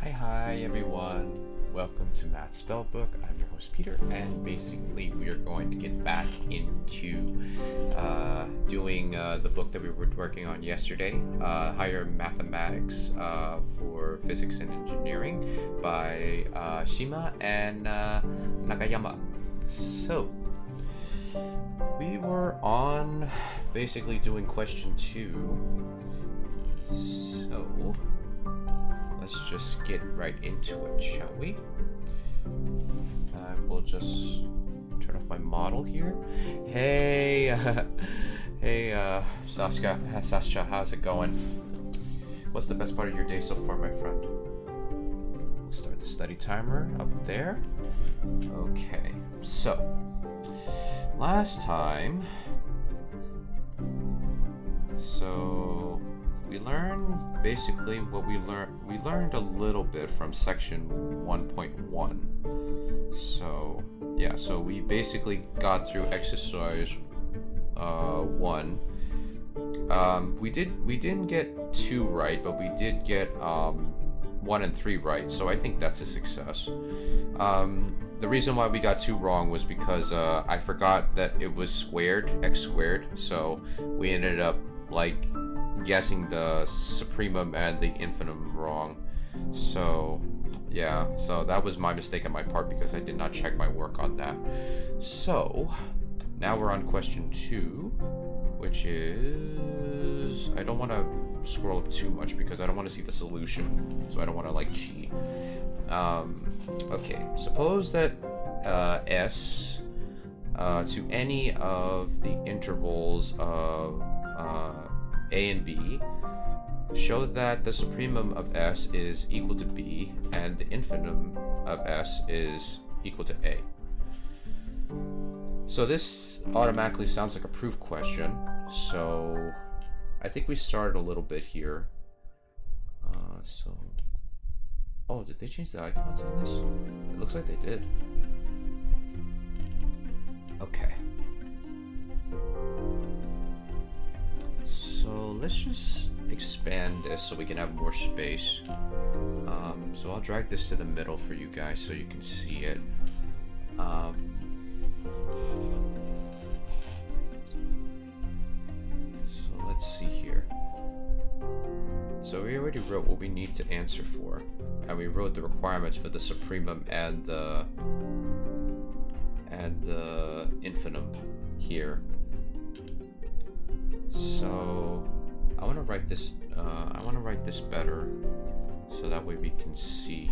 Hi everyone, welcome to Math Spellbook. I'm your host Peter, and basically we are going to get back into doing the book that we were working on yesterday, Higher Mathematics for Physics and Engineering by Shima and Nakayama. So we were on basically doing question 2, so let's just get right into it, shall we? We'll just turn off my model here. Hey, hey, Sascha, how's it going? What's the best part of your day so far, my friend? Start the study timer up there. Okay, so last time, we learned basically what we learned. We learned a little bit from section 1.1. So yeah, so we basically got through exercise 1. We didn't get 2 right, but we did get 1 and 3 right. So I think that's a success. The reason why we got 2 wrong was because I forgot that it was squared, x squared. So we ended up like guessing the supremum and the infimum wrong. So yeah, so that was my mistake on my part because I did not check my work on that. So now we're on question 2, which is, I don't want to scroll up too much because I don't want to see the solution, so I don't want to like cheat. Okay, suppose that S to any of the intervals of A and B show that the supremum of S is equal to B and the infimum of S is equal to A. So this automatically sounds like a proof question, so I think we started a little bit here. Oh, did they change the icons on this? It looks like they did. Okay. So let's just expand this so we can have more space. So I'll drag this to the middle for you guys so you can see it. let's see here. So we already wrote what we need to answer for, and we wrote the requirements for the supremum and the infimum here. So I want to write this. I want to write this better, so that way we can see.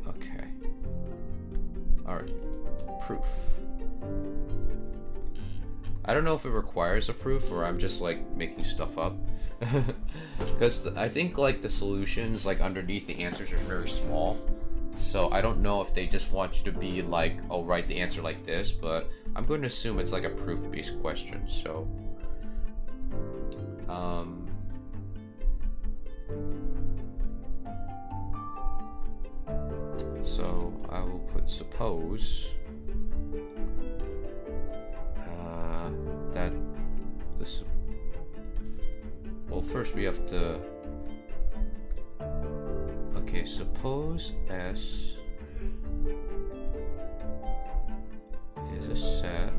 Okay. All right. Proof. I don't know if it requires a proof or I'm just like making stuff up. Because I think like the solutions like underneath the answers are very small. So I don't know if they just want you to be like, oh, write the answer like this, but I'm going to assume it's like a proof-based question. So I will put suppose that this. Well, first we have to. Okay, suppose S is a set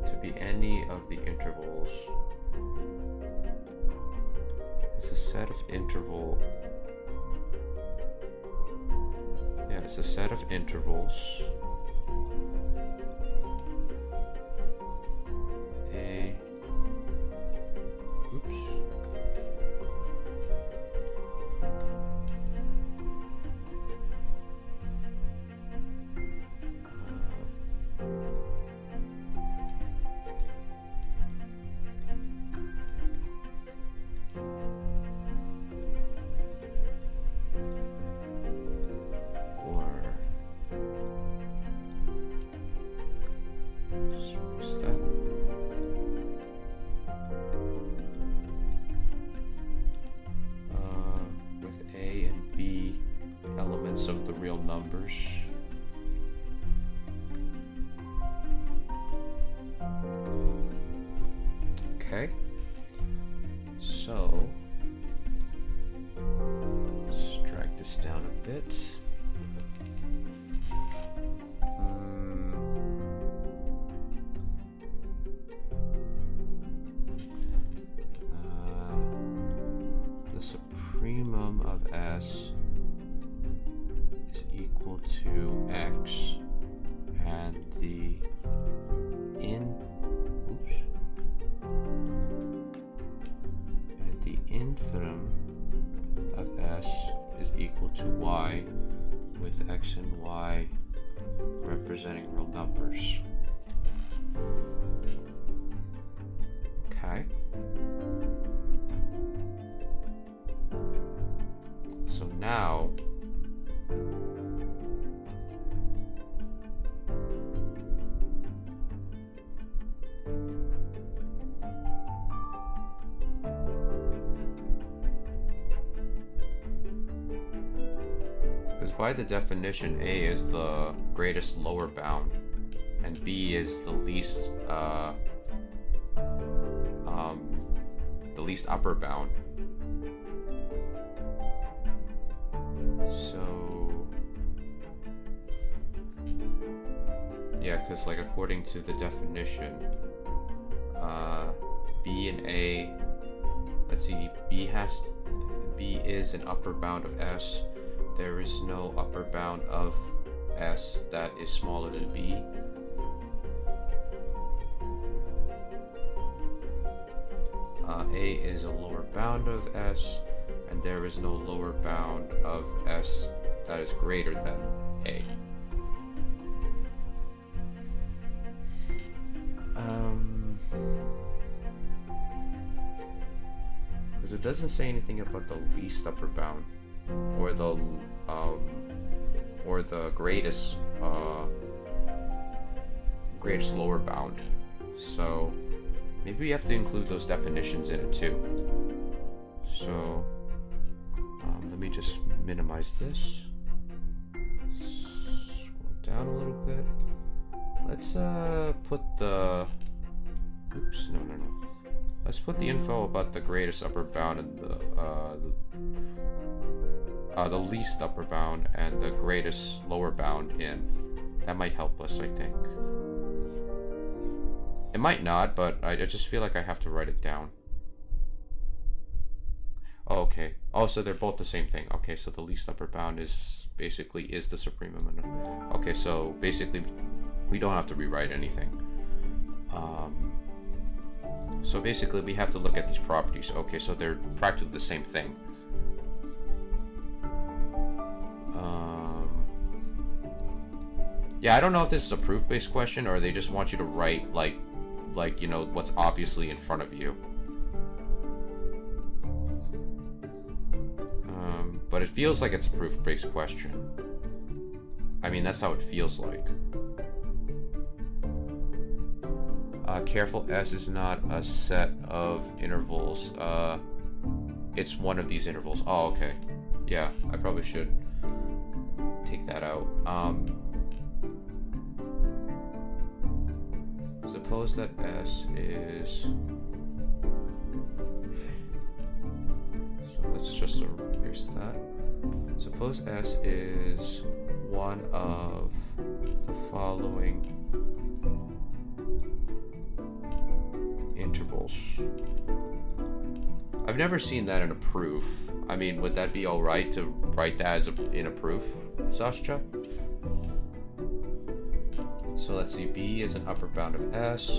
to be any of the intervals. It's a set of interval. Yeah, it's a set of intervals. Of the real numbers. Okay, so let's drag this down a bit. The supremum of S equal to X, and the infimum of S is equal to Y, with X and Y representing real numbers. Okay. So now by the definition, A is the greatest lower bound, and B is the least upper bound. So yeah, because like according to the definition, B and A. Let's see, B is an upper bound of S. There is no upper bound of S that is smaller than B. A is a lower bound of S, and there is no lower bound of S that is greater than A. Because it doesn't say anything about the least upper bound. Or the greatest lower bound. So maybe we have to include those definitions in it too. So let me just minimize this. Scroll down a little bit. Let's put the. Oops, no. Let's put the info about the greatest upper bound in the the least upper bound and the greatest lower bound in. That might help us, I think. It might not, but I just feel like I have to write it down. Oh, okay. Oh, so they're both the same thing. Okay, so the least upper bound is basically the supremum. Okay, so basically we don't have to rewrite anything. So basically we have to look at these properties. Okay, so they're practically the same thing. Yeah, I don't know if this is a proof-based question or they just want you to write like you know, what's obviously in front of you. But it feels like it's a proof-based question. I mean, that's how it feels like. Careful, S is not a set of intervals. It's one of these intervals. Oh, okay. Yeah, I probably should take that out. Suppose that S is... So let's just erase that. Suppose S is one of the following intervals. I've never seen that in a proof. I mean, would that be alright to write that as in a proof, Sascha? So let's see, B is an upper bound of S.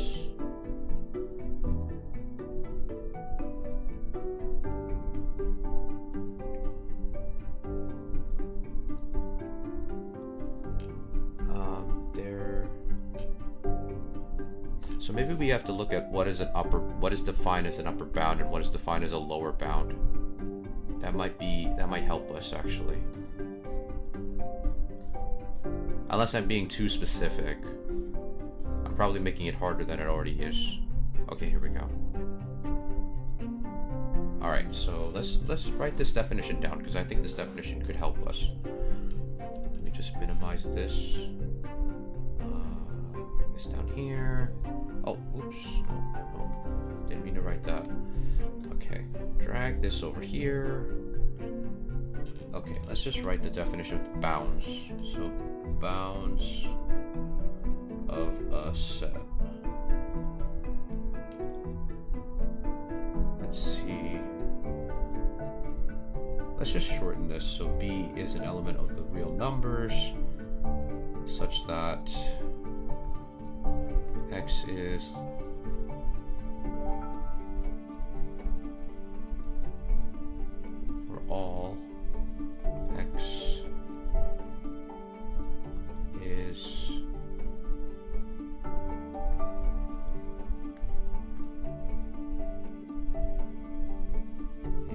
So maybe we have to look at what is defined as an upper bound and what is defined as a lower bound. That might help us actually. Unless I'm being too specific. I'm probably making it harder than it already is. Okay, here we go. Alright, so let's write this definition down because I think this definition could help us. Let me just minimize this. Bring this down here. Oh, oops. No, didn't mean to write that. Okay, drag this over here. Okay, let's just write the definition of bounds. So, bounds of a set. Let's see. Let's just shorten this. So B is an element of the real numbers such that X is for all X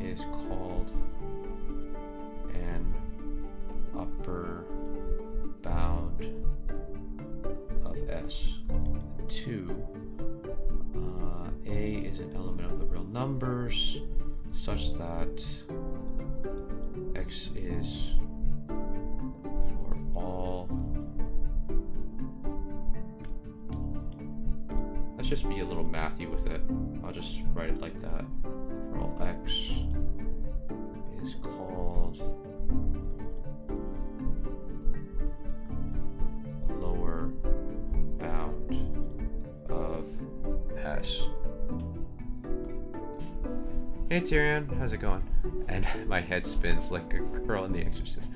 is called an upper bound of S. 2, A is an element of the real numbers such that X is for all. Let's just be a little mathy with it. I'll just write it like that. For all X is called a lower bound of S. Hey Tyrion, how's it going? And my head spins like a girl in The Exorcist.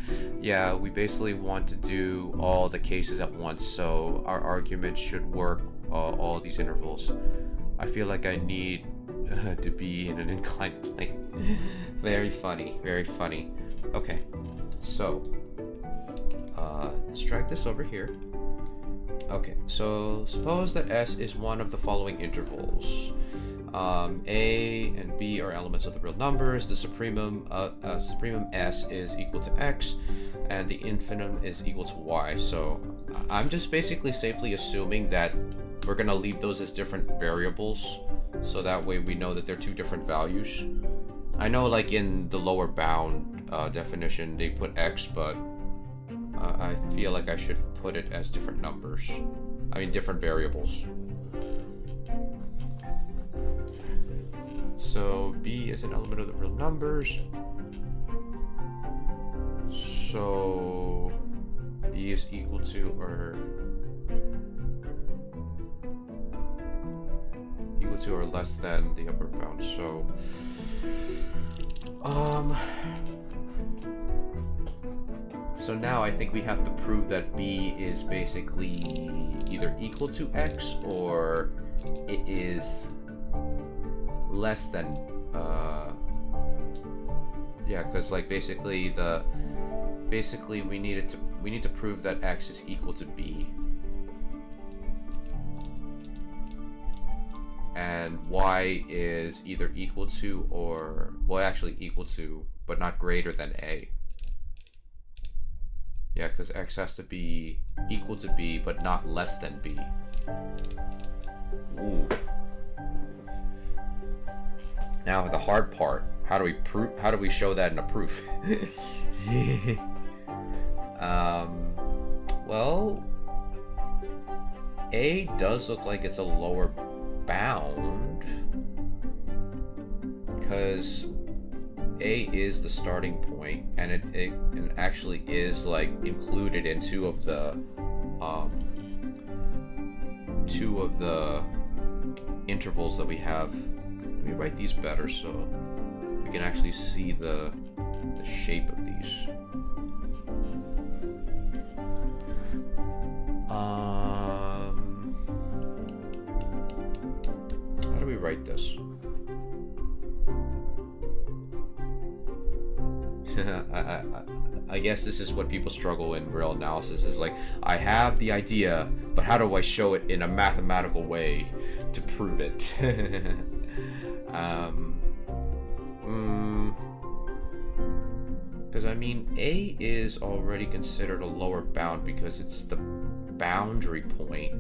Yeah, we basically want to do all the cases at once, so our argument should work all these intervals. I feel like I need to be in an inclined plane. Very funny, very funny. Okay, so let's drag this over here. Okay, so suppose that S is one of the following intervals. A and B are elements of the real numbers. The supremum S is equal to X, and the infimum is equal to Y. So I'm just basically safely assuming that we're gonna leave those as different variables, so that way we know that they're two different values. I know, like in the lower bound definition, they put X, but I feel like I should put it as different numbers. I mean, different variables. So B is an element of the real numbers. So b is equal to or less than the upper bound. So now I think we have to prove that b is basically either equal to x or it is less than yeah, because like basically we need to prove that x is equal to b. And y is either equal to or, well, actually equal to, but not greater than a. Yeah, because x has to be equal to b, but not less than b. Ooh. Now the hard part. How do we show that in a proof? Well, a does look like it's a lower bound because a is the starting point, and it actually is like included in two of the intervals that we have. Let me write these better so we can actually see the shape of these. How do we write this? I guess this is what people struggle in real analysis, is like, I have the idea, but how do I show it in a mathematical way to prove it? Because I mean, a is already considered a lower bound because it's the boundary point,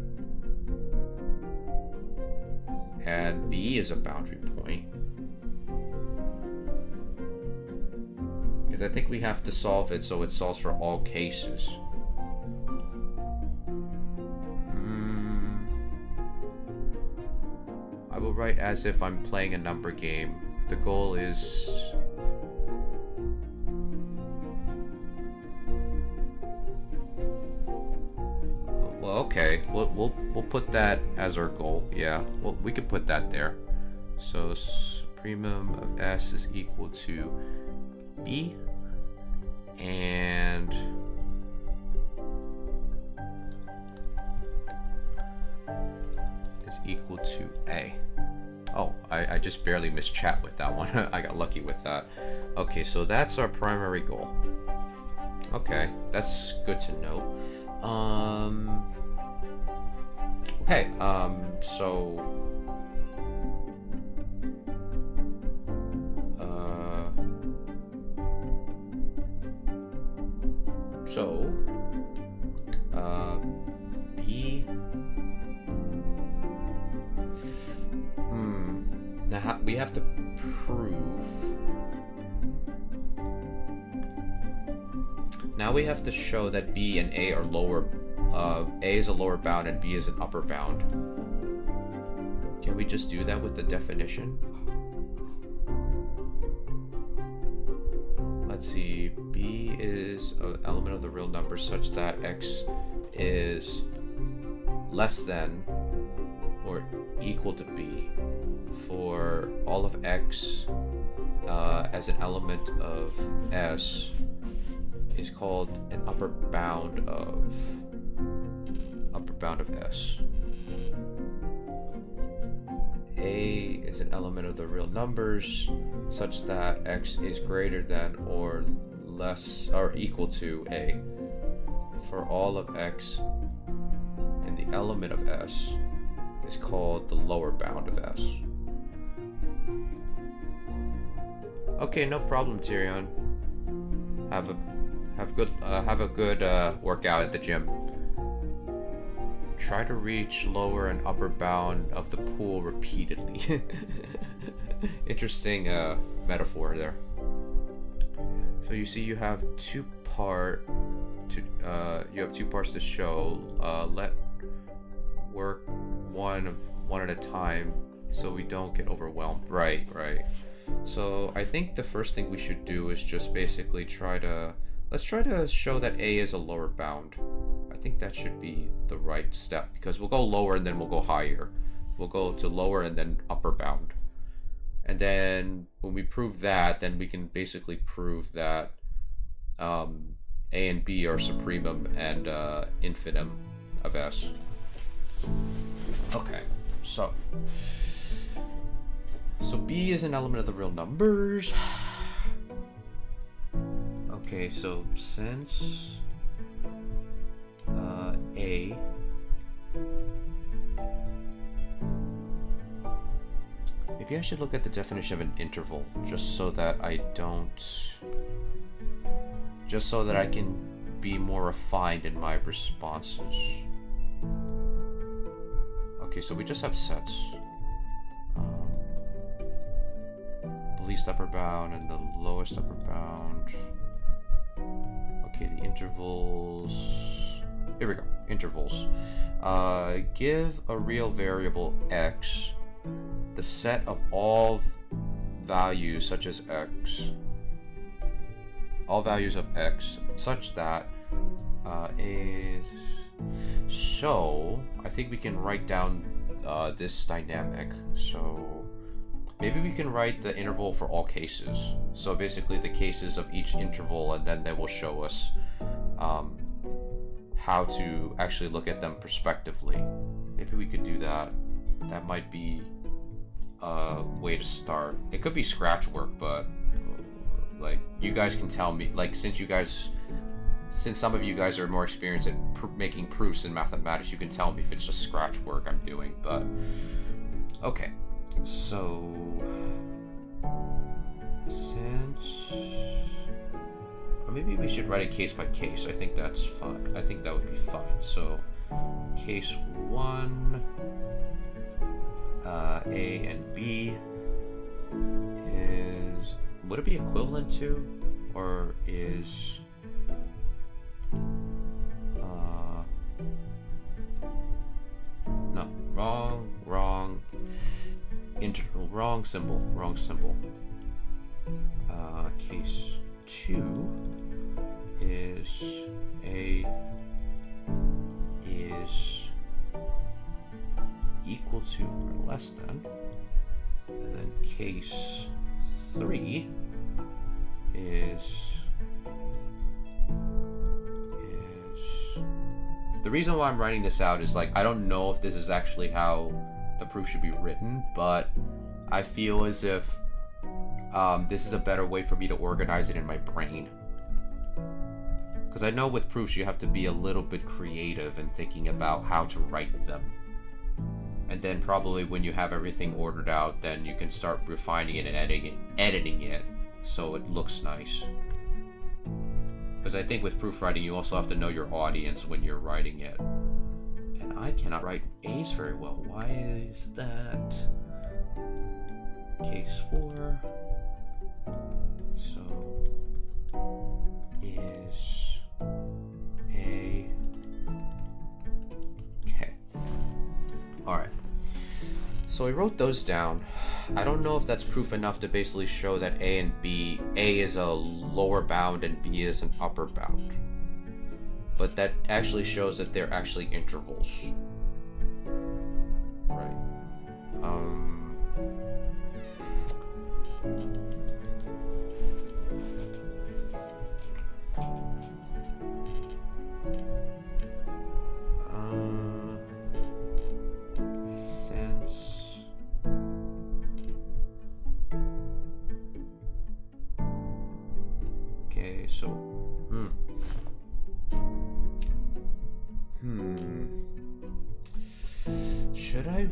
and b is a boundary point. Because I think we have to solve it so it solves for all cases. I will write as if I'm playing a number game. The goal is well, okay. We'll put that as our goal. Yeah. Well, we could put that there. So supremum of s is equal to b and is equal to a. Oh, I just barely missed chat with that one. I got lucky with that. Okay, so that's our primary goal. Okay, that's good to know. Okay, so B. Now we have to prove. Now we have to show that B and A are lower. A is a lower bound and B is an upper bound. Can we just do that with the definition? Let's see. B is an element of the real number such that x is less than or equal to b for all of x as an element of s is called an upper bound of s. A is an element of the real numbers such that x is greater than or less or equal to a for all of x and the element of s is called the lower bound of s. Okay, no problem, Tyrion. Have a good workout at the gym. Try to reach lower and upper bound of the pool repeatedly. Interesting metaphor there. So you see, you have two parts to show. Let work one at a time so we don't get overwhelmed. Right. So I think the first thing we should do is just basically try to Let's try to show that A is a lower bound. I think that should be the right step, because we'll go lower and then we'll go higher. We'll go to lower and then upper bound. And then when we prove that, then we can basically prove that A and B are supremum and infimum of S. Okay, so B is an element of the real numbers. Okay, so since A maybe I should look at the definition of an interval just so that I can be more refined in my responses. Okay, so we just have sets. The least upper bound and the lowest upper bound. Okay, the intervals. Here we go. Intervals. Give a real variable x the set of all values such as x. All values of x such that is. So I think we can write down this dynamic. So maybe we can write the interval for all cases. So basically the cases of each interval, and then they will show us how to actually look at them prospectively. Maybe we could do that. That might be a way to start. It could be scratch work, but like you guys can tell me, like since some of you guys are more experienced at making proofs in mathematics, you can tell me if it's just scratch work I'm doing. But okay, so or maybe we should write it case by case. I think that's fine. I think that would be fine. So case 1, A and B is, would it be equivalent to, or is no, wrong symbol. Case 2 is A is equal to or less than, and then case 3 is the reason why I'm writing this out is like I don't know if this is actually how the proof should be written, but I feel as if this is a better way for me to organize it in my brain. Because I know with proofs you have to be a little bit creative in thinking about how to write them. And then probably when you have everything ordered out, then you can start refining it and editing it so it looks nice. Because I think with proof writing you also have to know your audience when you're writing it. And I cannot write A's very well. Why is that? Case 4. So is A. Okay. Alright. So I wrote those down. I don't know if that's proof enough to basically show that A is a lower bound and B is an upper bound. But that actually shows that they're actually intervals. Right. Okay, so should I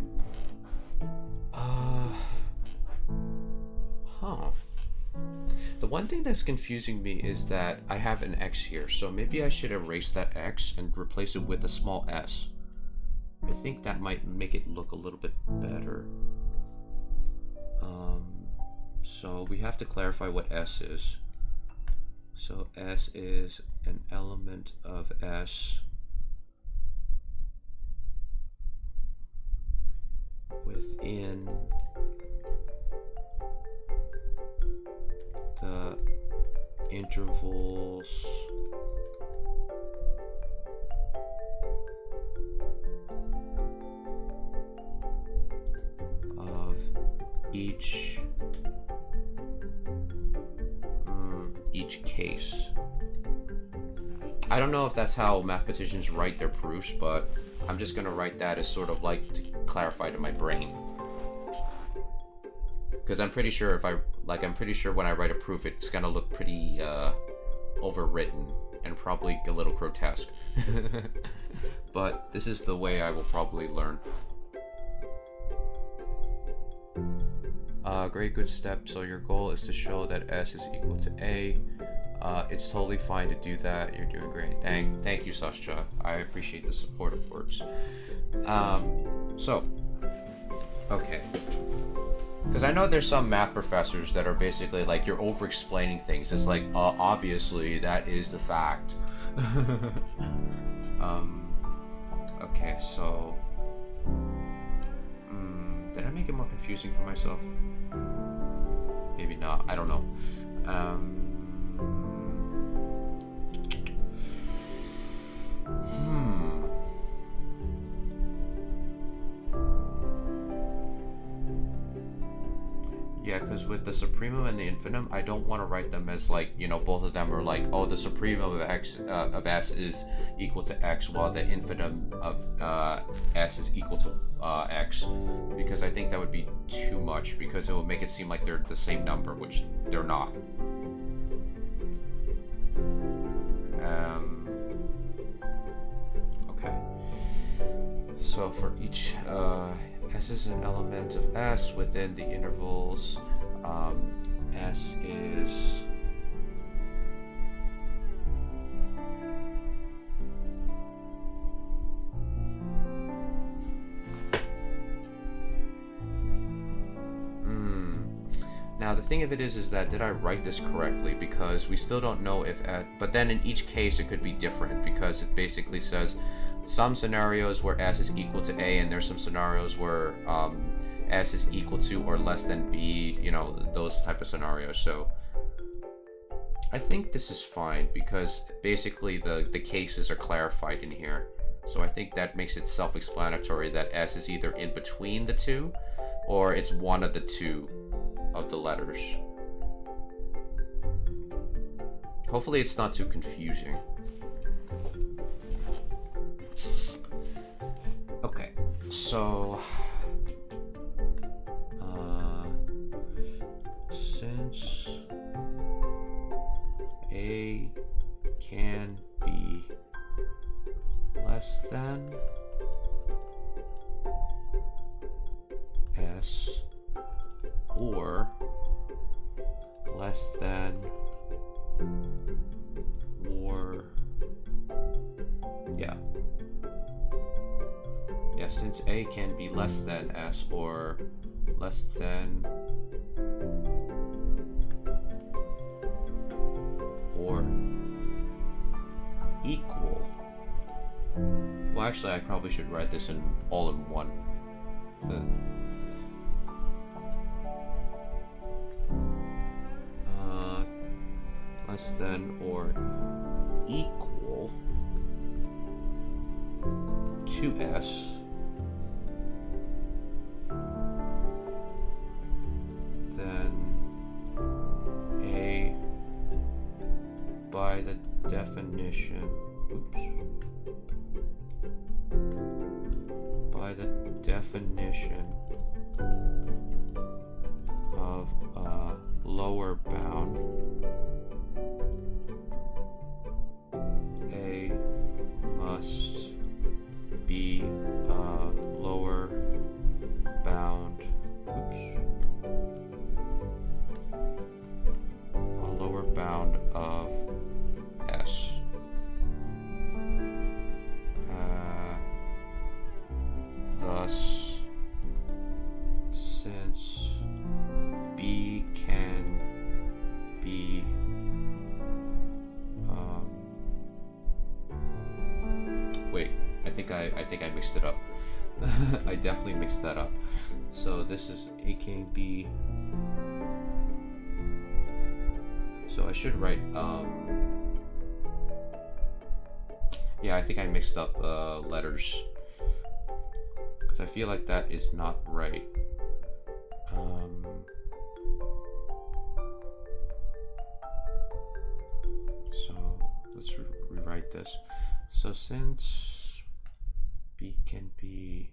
the one thing that's confusing me is that I have an x here, so maybe I should erase that x and replace it with a small s. I think that might make it look a little bit better. So we have to clarify what s is. So S is an element of S within the intervals of each case. I don't know if that's how mathematicians write their proofs, but I'm just gonna write that as sort of like to clarify to my brain. Because I'm pretty sure I'm pretty sure when I write a proof, it's gonna look pretty overwritten and probably a little grotesque. But this is the way I will probably learn. Great, good step. So your goal is to show that S is equal to A. It's totally fine to do that. You're doing great. Thank you, Sascha. I appreciate the supportive words. Okay. Because I know there's some math professors that are basically like, you're over-explaining things. It's like, obviously, that is the fact. Okay, so... did I make it more confusing for myself? Maybe not. I don't know. Yeah, because with the supremum and the infimum, I don't want to write them as like, you know, both of them are like, oh, the supremum of x of s is equal to x, while the infimum of s is equal to x, because I think that would be too much, because it would make it seem like they're the same number, which they're not. Okay. So for each S is an element of S within the intervals. S is Now the thing of it is that did I write this correctly? Because we still don't know if but then in each case it could be different, because it basically says some scenarios where S is equal to A, and there's some scenarios where S is equal to or less than B, you know, those type of scenarios. So I think this is fine, because basically the cases are clarified in here. So I think that makes it self-explanatory that S is either in between the two, or it's one of the two of the letters. Hopefully it's not too confusing. Okay, so since A can be less than S or less than or since A can be less than S or less than or equal. Well, actually, I probably should write this in all in one. Less than or equal to S, then A by the definition, by the definition of a lower bound, A must be a lower bound, a lower bound of S. Thus, since B can be wait, I think I mixed it up. I definitely mixed that up. So this is A can be. So So I should write, yeah, I think I mixed up letters. Because I feel like that is not right. So let's rewrite this. So since B can be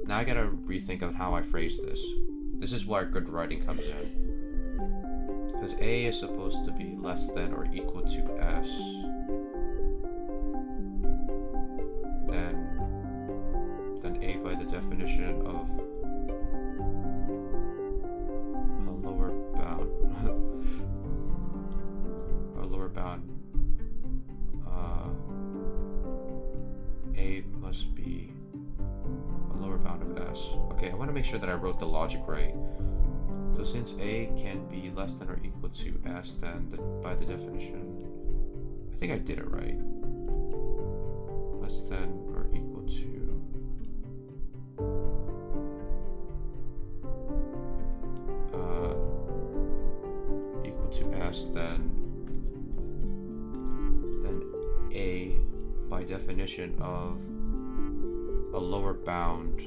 now I gotta rethink of how I phrase this. This is where good writing comes in. Because A is supposed to be less than or equal to S. Then A by the definition of a lower bound. A lower bound. A must be a lower bound of S. Okay, I want to make sure that I wrote the logic right. So since A can be less than or equal to S, then by the definition, I think I did it right. Less than or equal to S, then A by definition of a lower bound.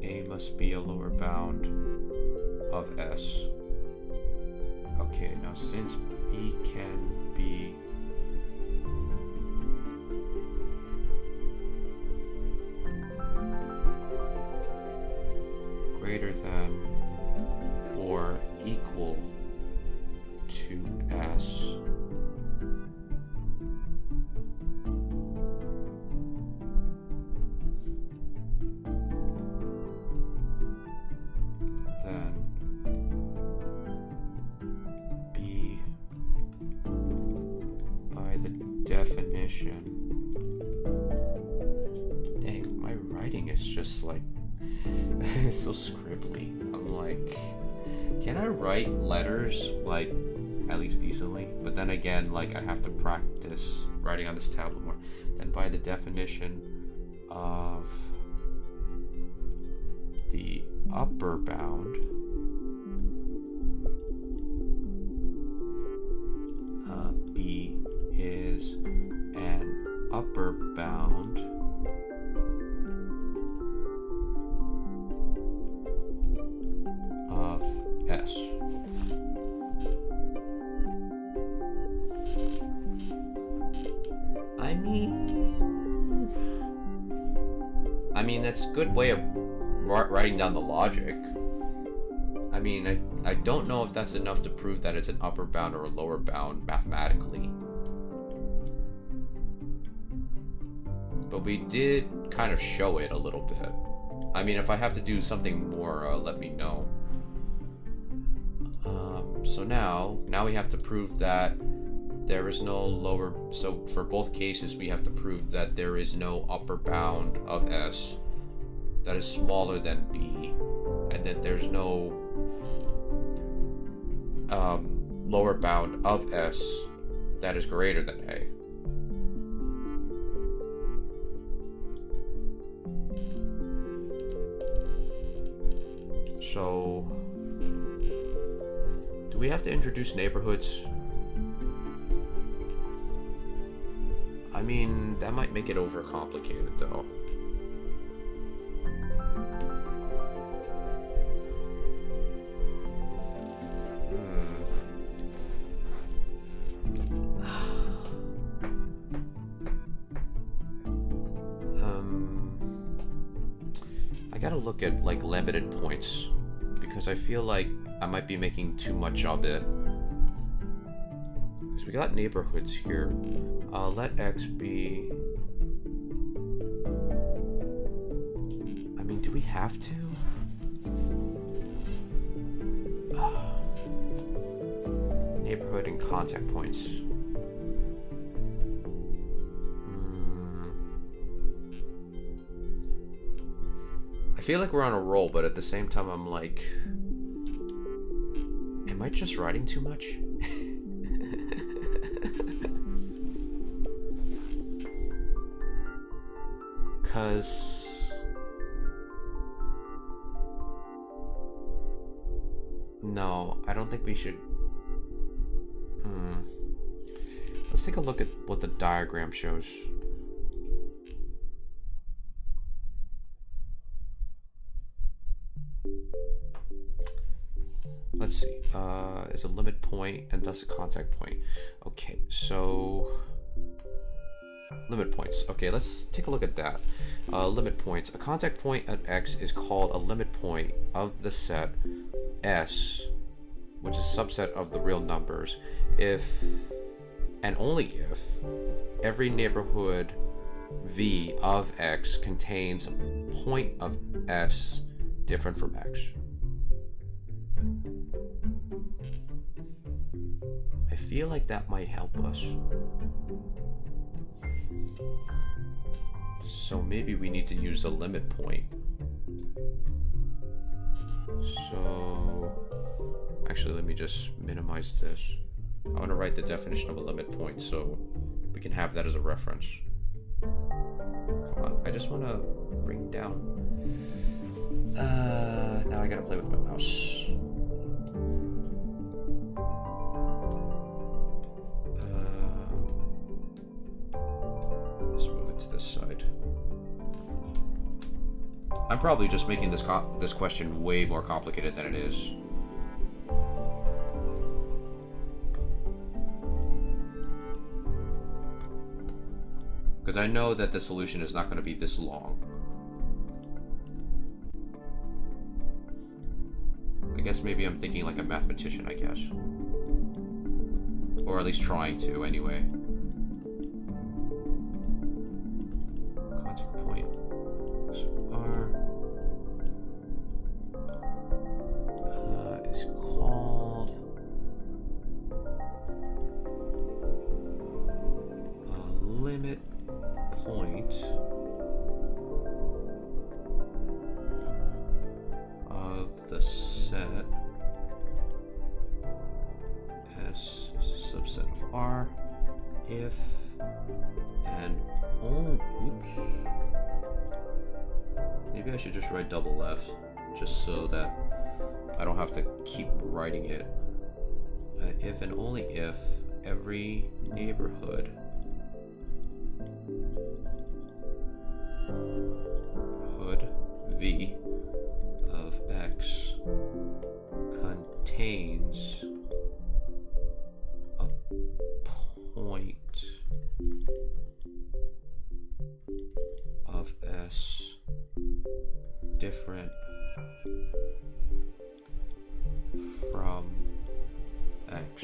A must be a lower bound of S. Okay, now since B can be greater than or equal to S, then B by the definition. Dang, my writing is just like it's so scribbly. I'm like, can I write letters like at least decently? But then again, like I have to practice writing on this tablet more. And by the definition of the upper bound, B is an upper bound of S. I mean that's a good way of writing down the logic. I mean, I don't know if that's enough to prove that it's an upper bound or a lower bound mathematically. But we did kind of show it a little bit. I mean, if I have to do something more, let me know. So now we have to prove that there is no lower, so for both cases we have to prove that there is no upper bound of S that is smaller than B, and that there's no lower bound of S that is greater than A. So, do we have to introduce neighborhoods? I mean, that might make it overcomplicated though. I gotta look at like limited points because I feel like I might be making too much of it. Because we got neighborhoods here. Let X be. I mean, do we have to? Neighborhood and contact points. I feel like we're on a roll, but at the same time, I'm like, am I just writing too much? because no, I don't think we should. Let's take a look at what the diagram shows. Let's see. Is a limit point and thus a contact point. Okay, so limit points. Okay, let's take a look at that. Limit points. A contact point at X is called a limit point of the set S, which is a subset of the real numbers, if and only if every neighborhood V of X contains a point of S different from X. I feel like that might help us. So maybe we need to use a limit point. So actually, let me just minimize this. I want to write the definition of a limit point so we can have that as a reference. Come on, I just want to bring down. Now I gotta play with my mouse. Let's move it to this side. I'm probably just making this question way more complicated than it is. Because I know that the solution is not going to be this long. I guess maybe I'm thinking like a mathematician, I guess. Or at least trying to, anyway. Contact point. So R is called a limit point of the set S is a subset of R if and only, maybe I should just write double F just so that I don't have to keep writing it. If and only if every neighborhood V of X contains a point of S different from X.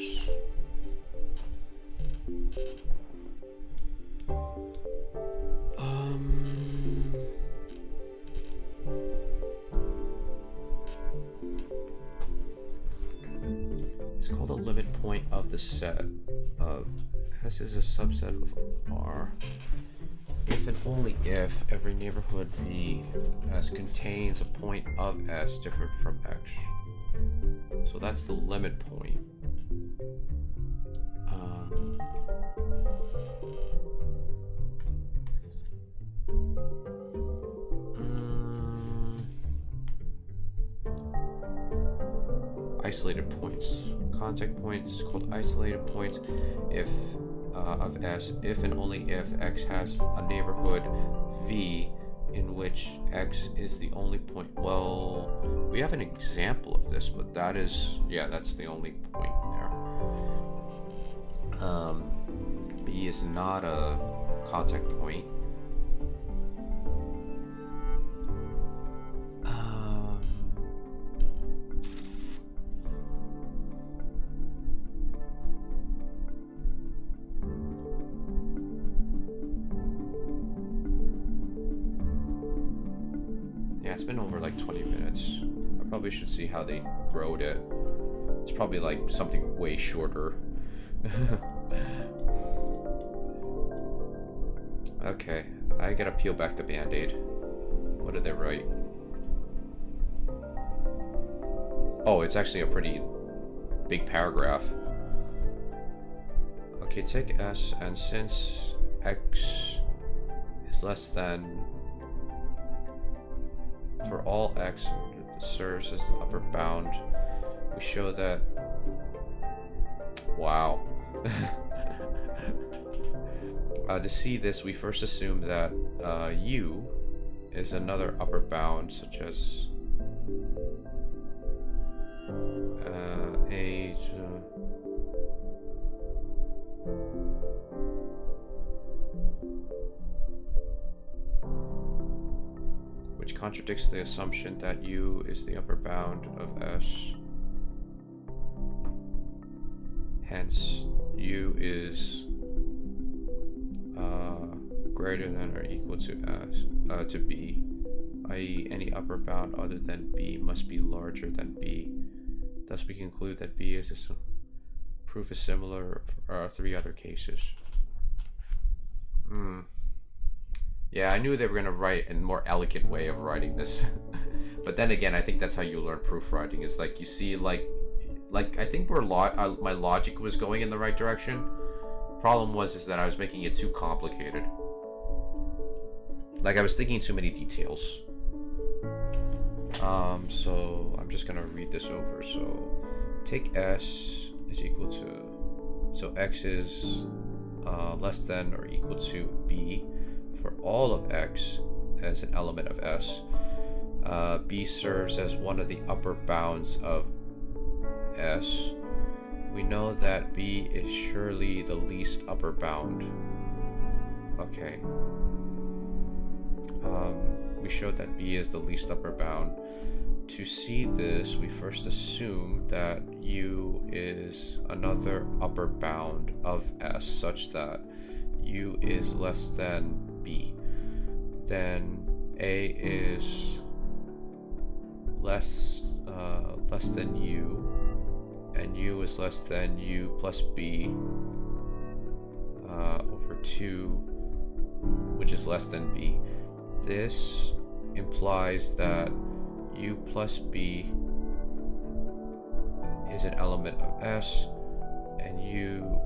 It's called a limit point of the set of S is a subset of R if and only if every neighborhood V S contains a point of S different from X. So that's the limit point. Isolated points. Contact points is called isolated points if of S if and only if X has a neighborhood V in which X is the only point. Well, we have an example of this, but that is, yeah, that's the only point there. B is not a contact point. It's been over like 20 minutes. I probably should see how they wrote it. It's probably like something way shorter. Okay, I gotta peel back the band-aid. What did they write? Oh, it's actually a pretty big paragraph. Okay, take S, and since X is less than for all x serves as the upper bound. We show that. Wow. To see this, we first assume that u is another upper bound, such as age. Which contradicts the assumption that u is the upper bound of s. Hence, u is greater than or equal to s to b, i.e., any upper bound other than b must be larger than b. Thus, we conclude that b is a proof is similar for 3 other cases. Yeah, I knew they were gonna write a more elegant way of writing this, but then again, I think that's how you learn proofwriting. Is like you see, like I think where my logic was going in the right direction. Problem is that I was making it too complicated. Like I was thinking too many details. So I'm just gonna read this over. So take s is equal to, so x is less than or equal to b for all of x as an element of s. B serves as one of the upper bounds of s. We know that b is surely the least upper bound. Okay. We showed that b is the least upper bound. To see this, we first assume that u is another upper bound of s such that u is less than b. Then a is less than u, and u is less than u plus b over 2, which is less than b. This implies that u plus b is an element of s, and u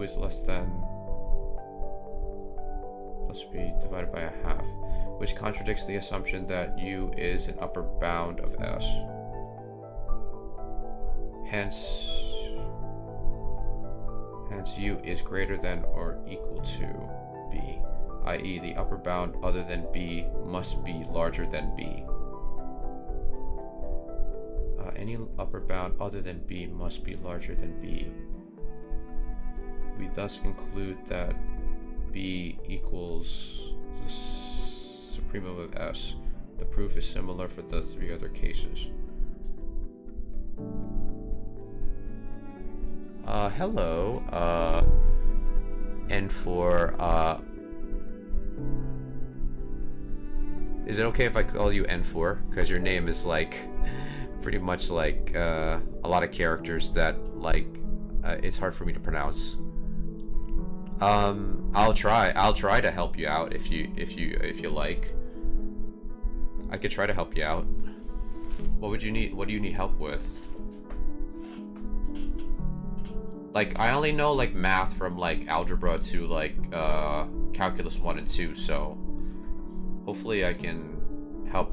is less than plus b divided by a half, which contradicts the assumption that u is an upper bound of s. Hence u is greater than or equal to b, i.e. the upper bound other than b must be larger than b. Any upper bound other than b must be larger than b. We thus conclude that b equals the supremum of s. The proof is similar for the 3 other cases. Hello, N4, is it okay if I call you N4? Because your name is like, pretty much like, a lot of characters that, like, it's hard for me to pronounce. I'll try to help you out if you like. I could try to help you out. What would you need? What do you need help with? Like, I only know like math from like algebra to like calculus 1 and 2, so hopefully I can help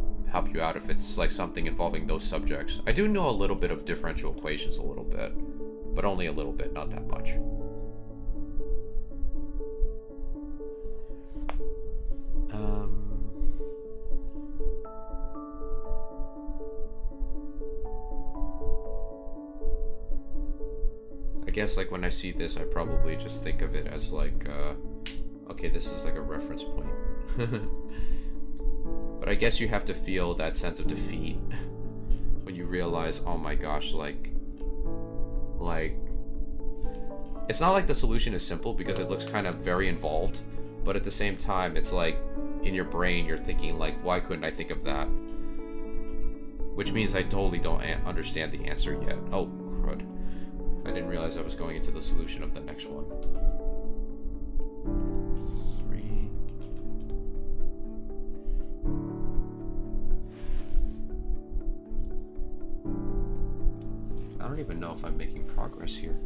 you out if it's like something involving those subjects. I do know a little bit of differential equations, a little bit, but only a little bit, not that much. I guess like when I see this, I probably just think of it as like, okay, this is like a reference point. But I guess you have to feel that sense of defeat when you realize, oh my gosh, like, it's not like the solution is simple because it looks kind of very involved, but at the same time, it's like in your brain, you're thinking like, why couldn't I think of that? Which means I totally don't understand the answer yet. Oh, crud. I didn't realize I was going into the solution of the next one. 3. I don't even know if I'm making progress here.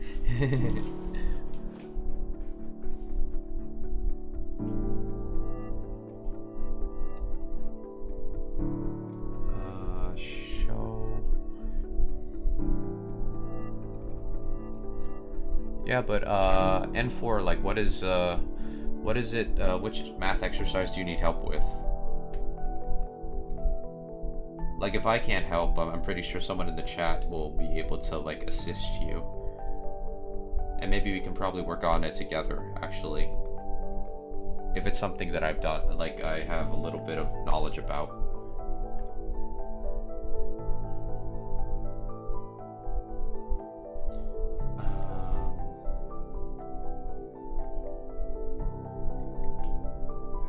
Yeah, but N4, like, what is it, which math exercise do you need help with? Like, if I can't help, I'm pretty sure someone in the chat will be able to, like, assist you. And maybe we can probably work on it together, actually. If it's something that I've done, like, I have a little bit of knowledge about.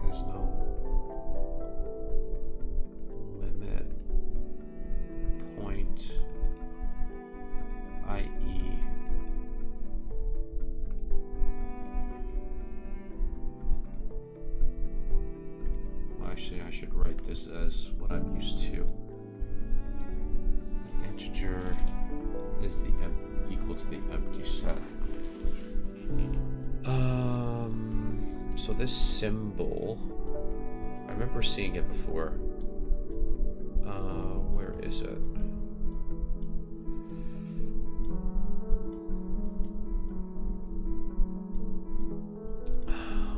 Has no limit point, i.e. Actually, I should write this as what I'm used to. Integer is the equal to the empty set. So this symbol, I remember seeing it before. Where is it?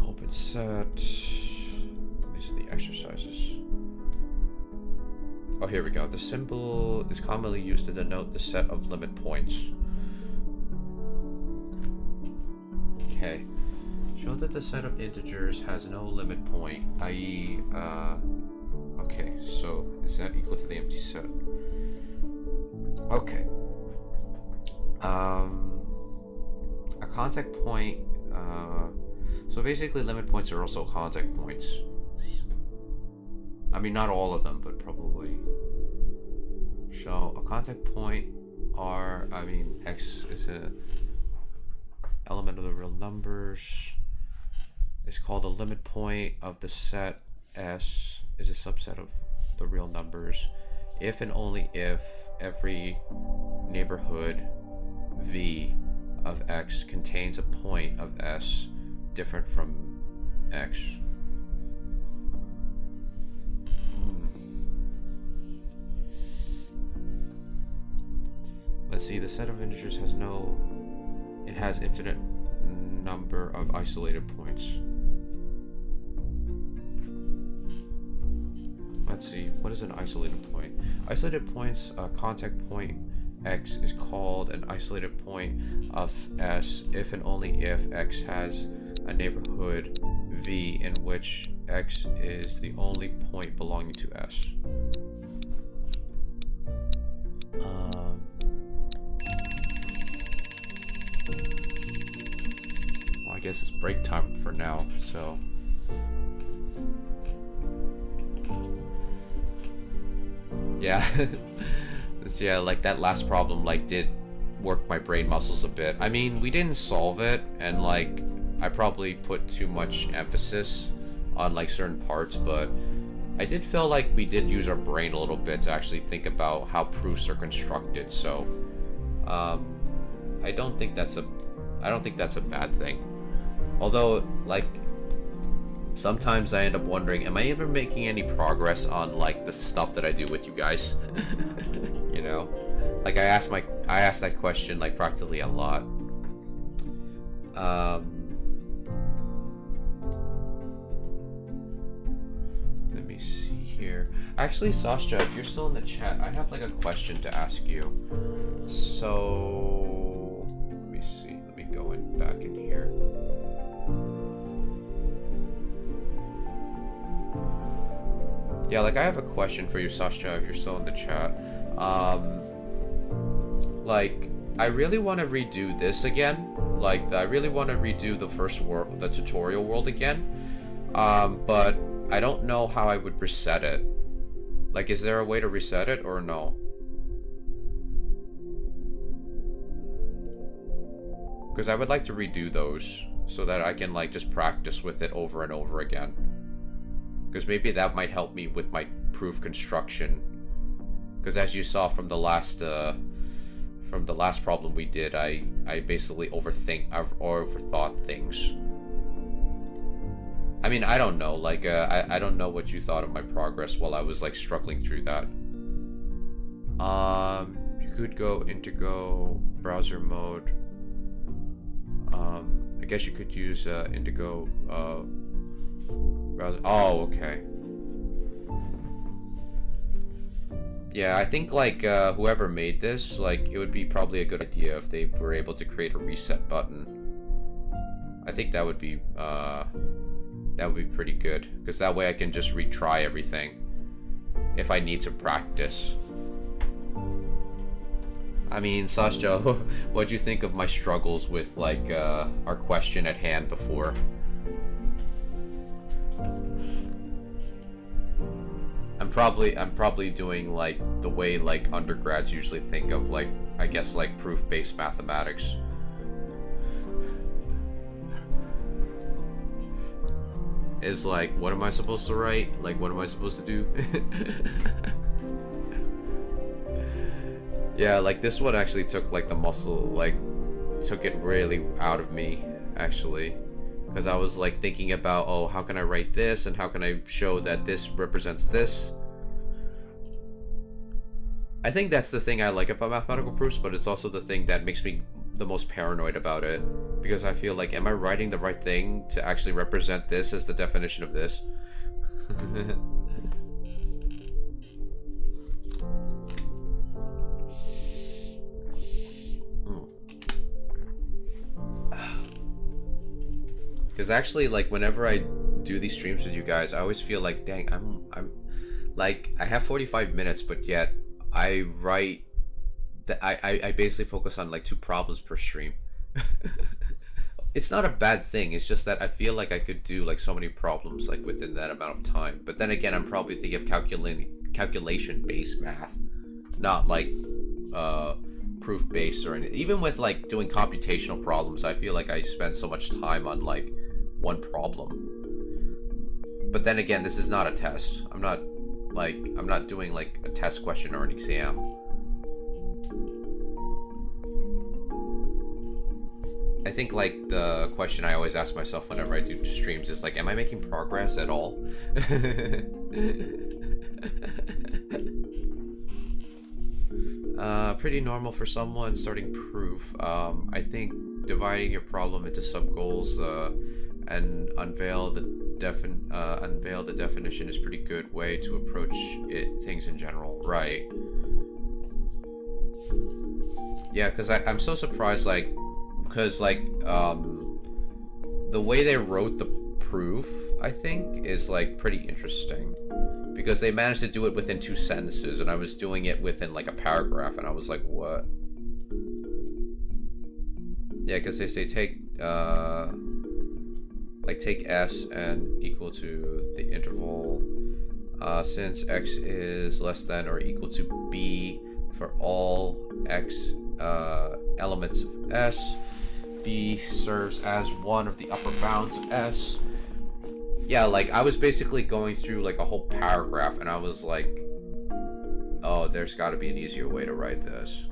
Open set. These are the exercises. Oh, here we go. The symbol is commonly used to denote the set of limit points. Okay. Show that the set of integers has no limit point, i.e., okay, so is that equal to the empty set? Okay. A contact point, so basically limit points are also contact points. I mean, not all of them, but probably. So a contact point x is a element of the real numbers. It's called a limit point of the set S is a subset of the real numbers if and only if every neighborhood V of X contains a point of S different from X. Let's see, the set of integers has it has infinite number of isolated points. Let's see, what is an isolated point? Isolated points, contact point X is called an isolated point of S if and only if X has a neighborhood V in which X is the only point belonging to S. Well, I guess it's break time for now, so. Yeah. Yeah, like that last problem like did work my brain muscles a bit. I mean, we didn't solve it, and like I probably put too much emphasis on like certain parts, but I did feel like we did use our brain a little bit to actually think about how proofs are constructed. So I don't think that's a bad thing. Although, like, sometimes I end up wondering, am I ever making any progress on like the stuff that I do with you guys? You know, like I ask that question like practically a lot. Let me see here. Actually, Sasha, if you're still in the chat, I have like a question to ask you. So let me see. Let me go back in here. Yeah, like I have a question for you, Sasha, if you're still in the chat. Like, I really want to redo this again. Like, I really want to redo the tutorial world again. But I don't know how I would reset it. Like, is there a way to reset it or no? Because I would like to redo those so that I can like just practice with it over and over again. Because maybe that might help me with my proof construction. Because as you saw from the last problem we did, I basically overthought things. I mean, I don't know. Like, I don't know what you thought of my progress while I was like struggling through that. You could go into browser mode. I guess you could use Indigo browser. Oh, okay. Yeah, I think like whoever made this, like it would be probably a good idea if they were able to create a reset button. I think that would be pretty good, because that way I can just retry everything if I need to practice. I mean, Sasha, what'd you think of my struggles with like our question at hand before? I'm probably doing like the way like undergrads usually think of, like, I guess like proof-based mathematics. Is like, what am I supposed to write? Like, what am I supposed to do? Yeah, like this one actually took like the muscle, like took it really out of me, actually. Because I was like thinking about, oh, how can I write this and how can I show that this represents this? I think that's the thing I like about mathematical proofs, but it's also the thing that makes me the most paranoid about it. Because I feel like, am I writing the right thing to actually represent this as the definition of this? Because actually, like, whenever I do these streams with you guys, I always feel like, dang, I'm like, I have 45 minutes, but yet I write that I basically focus on like 2 problems per stream. It's not a bad thing. It's just that I feel like I could do like so many problems like within that amount of time. But then again, I'm probably thinking of calculation-based math, not like proof-based or anything. Even with like doing computational problems, I feel like I spend so much time on like one problem. But then again, this is not a test. I'm not doing like a test question or an exam. I think like the question I always ask myself whenever I do streams is like, am I making progress at all? Pretty normal for someone starting proof. I think dividing your problem into sub-goals and unveil the definition is pretty good way to approach things in general, right? Yeah, because I'm so surprised, like, because like the way they wrote the proof, I think, is like pretty interesting, because they managed to do it within 2 sentences, and I was doing it within like a paragraph, and I was like, what? Yeah, because they say take s and equal to the interval since x is less than or equal to b for all x elements of s. B serves as one of the upper bounds of S. Yeah, like I was basically going through like a whole paragraph, and I was like, oh, there's got to be an easier way to write this.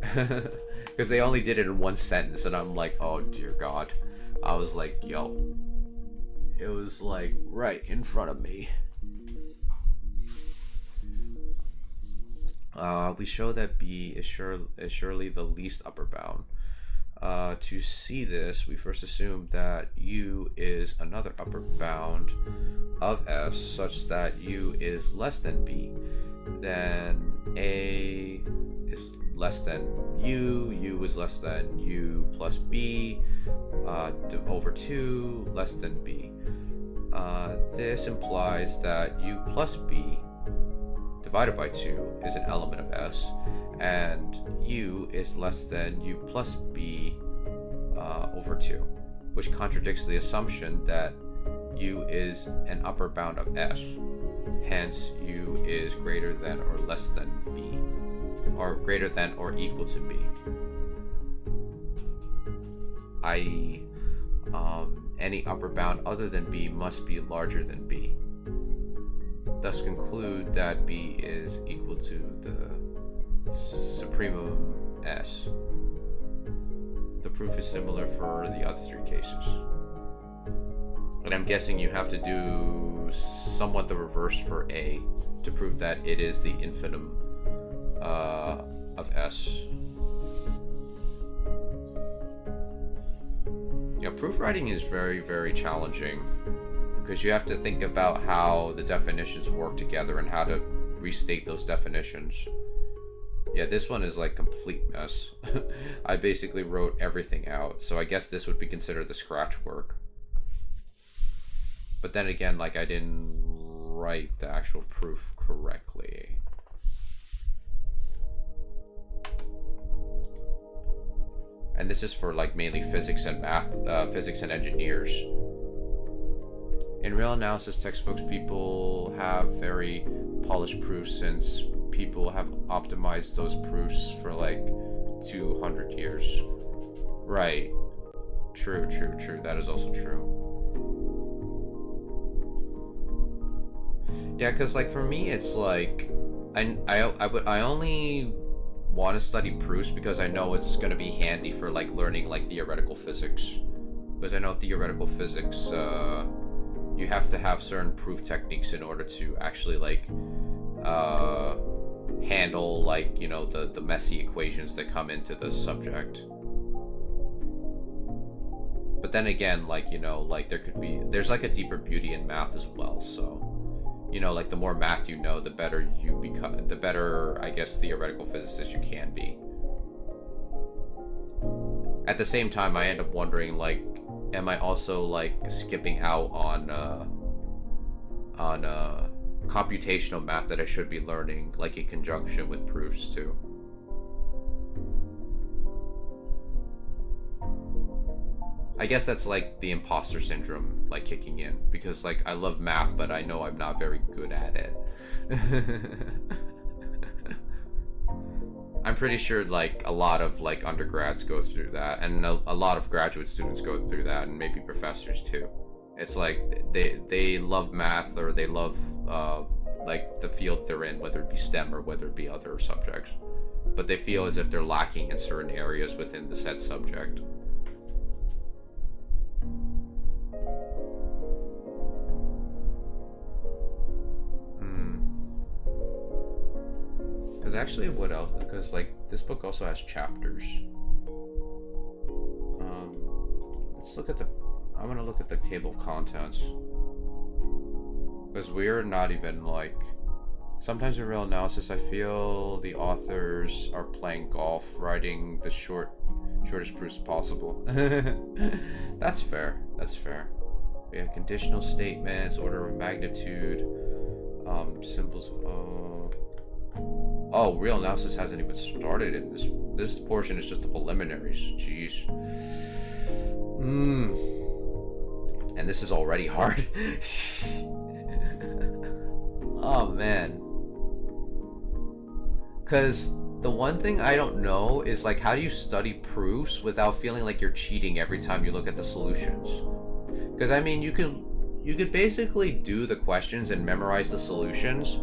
Because they only did it in 1 sentence, and I'm like, oh dear God. I was like, yo. It was like right in front of me. We show that b is surely the least upper bound. To see this, we first assume that u is another upper bound of s such that u is less than b. Then a is less than u is less than u plus b over 2 less than b. This implies that u plus b divided by 2 is an element of S, and u is less than u plus b over 2, which contradicts the assumption that u is an upper bound of S. Hence, u is greater than or less than b, or greater than or equal to b. I.e., any upper bound other than b must be larger than b. Thus conclude that b is equal to the supremum S. The proof is similar for the other 3 cases. And I'm guessing you have to do somewhat the reverse for A to prove that it is the infimum of S. Yeah, proofwriting is very, very challenging because you have to think about how the definitions work together and how to restate those definitions. Yeah, this one is like complete mess. I basically wrote everything out, so I guess this would be considered the scratch work. But then again, like, I didn't write the actual proof correctly. And this is for like mainly physics and math, physics and engineers. In real analysis textbooks, people have very polished proofs since people have optimized those proofs for like 200 years. Right. True. That is also true. Yeah, because like for me, it's like I only want to study proofs because I know it's going to be handy for like learning like theoretical physics. Because I know theoretical physics, you have to have certain proof techniques in order to actually like handle like, you know, the messy equations that come into the subject. But then again, like, you know, like there's like a deeper beauty in math as well. So, you know, like the more math you know, the better you become, the better, I guess, theoretical physicist you can be. At the same time, I end up wondering, like, am I also like skipping out on computational math that I should be learning, like in conjunction with proofs too? I guess that's like the imposter syndrome like kicking in, because like I love math but I know I'm not very good at it. I'm pretty sure like a lot of like undergrads go through that, and a lot of graduate students go through that, and maybe professors too. It's like they love math, or they love like the field they're in, whether it be STEM or whether it be other subjects, but they feel as if they're lacking in certain areas within the said subject. Because actually, what else? Because like this book also has chapters. Let's look at the. I want to look at the table of contents. Because we're not even like. Sometimes in real analysis, I feel the authors are playing golf, writing the shortest proofs possible. That's fair. That's fair. We have conditional statements, order of magnitude, symbols. Oh, real analysis hasn't even started in this. This portion is just the preliminaries. Jeez. And this is already hard. Oh man. Because the one thing I don't know is like, how do you study proofs without feeling like you're cheating every time you look at the solutions? Because I mean, you could basically do the questions and memorize the solutions,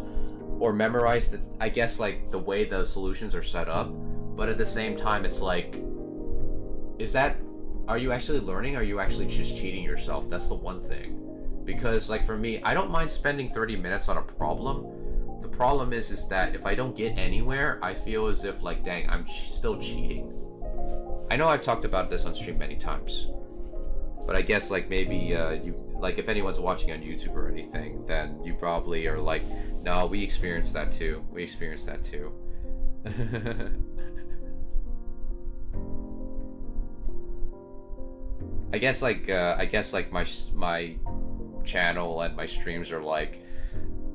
or memorize the, I guess, like the way the solutions are set up. But at the same time, it's like, are you actually learning? Or are you actually just cheating yourself? That's the one thing. Because like for me, I don't mind spending 30 minutes on a problem. The problem is that if I don't get anywhere, I feel as if like, dang, I'm still cheating. I know I've talked about this on stream many times, but I guess like maybe you, like if anyone's watching on YouTube or anything, then you probably are like, no, we experienced that too. We experienced that too. I guess like my channel and my streams are like,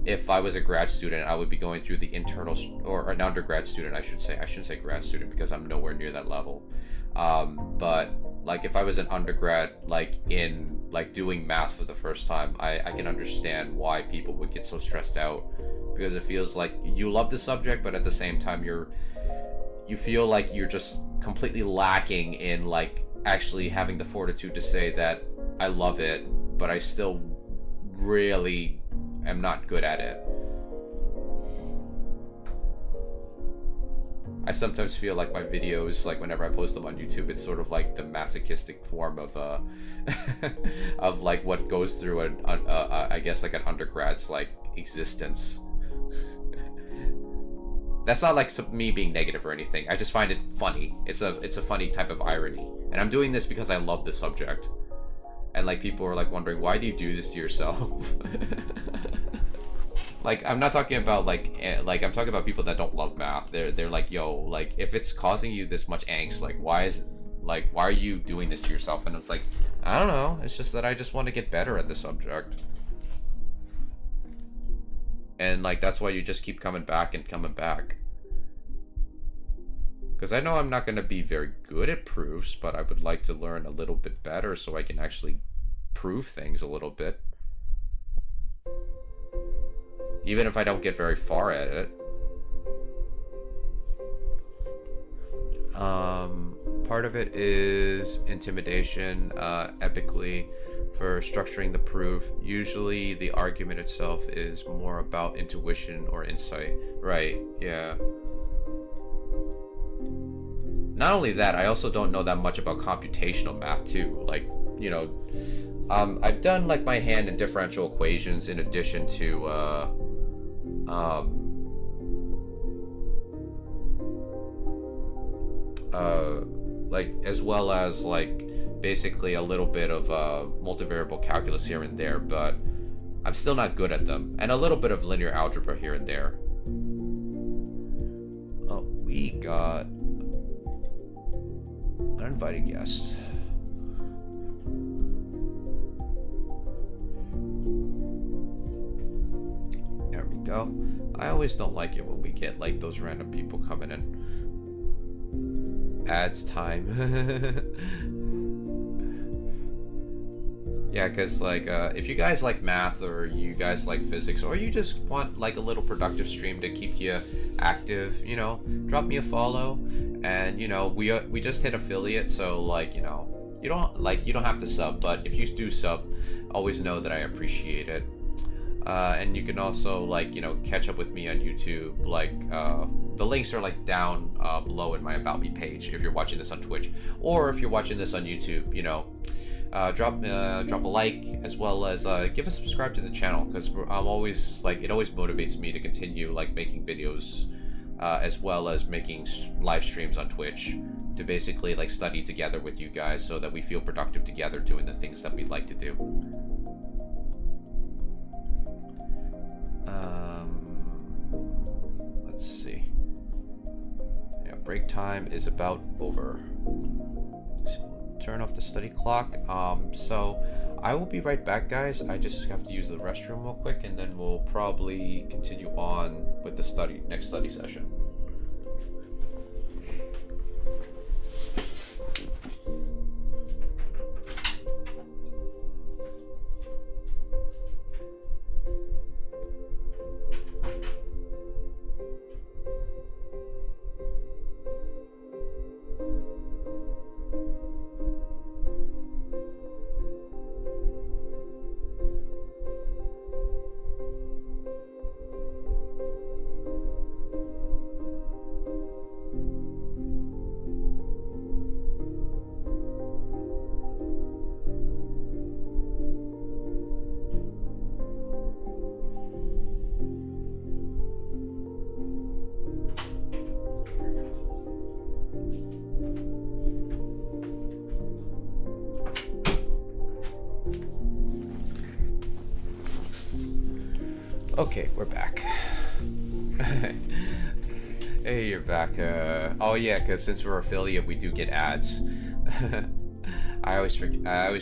if I was a grad student, I would be going through the internal, or an undergrad student, I should say. I shouldn't say grad student because I'm nowhere near that level. But like if I was an undergrad, like in like doing math for the first time, I can understand why people would get so stressed out, because it feels like you love the subject, but at the same time you feel like you're just completely lacking in like actually having the fortitude to say that I love it, but I still really am not good at it. I sometimes feel like my videos, like whenever I post them on YouTube, it's sort of like the masochistic form of of like what goes through I guess like an undergrad's like existence. That's not like me being negative or anything. I just find it funny. It's a funny type of irony. And I'm doing this because I love the subject. And like people are like wondering, why do you do this to yourself? Like I'm not talking about like I'm talking about people that don't love math. They're like, yo, like if it's causing you this much angst, like why are you doing this to yourself? And it's like, I don't know. It's just that I just want to get better at the subject. And like that's why you just keep coming back and coming back. Because I know I'm not going to be very good at proofs, but I would like to learn a little bit better so I can actually prove things a little bit. Even if I don't get very far at it. Part of it is intimidation, epically, for structuring the proof. Usually the argument itself is more about intuition or insight. Right, yeah. Not only that, I also don't know that much about computational math too. Like, you know, I've done like my hand in differential equations in addition to, like as well as like basically a little bit of multivariable calculus here and there, but I'm still not good at them, and a little bit of linear algebra here and there. Oh, we got uninvited guest. There we go. I always don't like it when we get like those random people coming in. Adds time. Yeah, because like if you guys like math, or you guys like physics, or you just want like a little productive stream to keep you active, you know, drop me a follow. And you know, we just hit affiliate, so like, you know, you don't have to sub, but if you do sub, always know that I appreciate it. And you can also like, you know, catch up with me on YouTube. Like the links are like down below in my About Me page if you're watching this on Twitch, or if you're watching this on YouTube, you know, drop a like, as well as give a subscribe to the channel, because I'm always like, it always motivates me to continue like making videos, as well as making live streams on Twitch, to basically like study together with you guys so that we feel productive together doing the things that we like to do. Let's see. Yeah, break time is about over. So turn off the study clock. So I will be right back, guys. I just have to use the restroom real quick, and then we'll probably continue on with the next study session. Okay, we're back. Hey, you're back. Oh yeah, because since we're affiliate, we do get ads. I always forget. I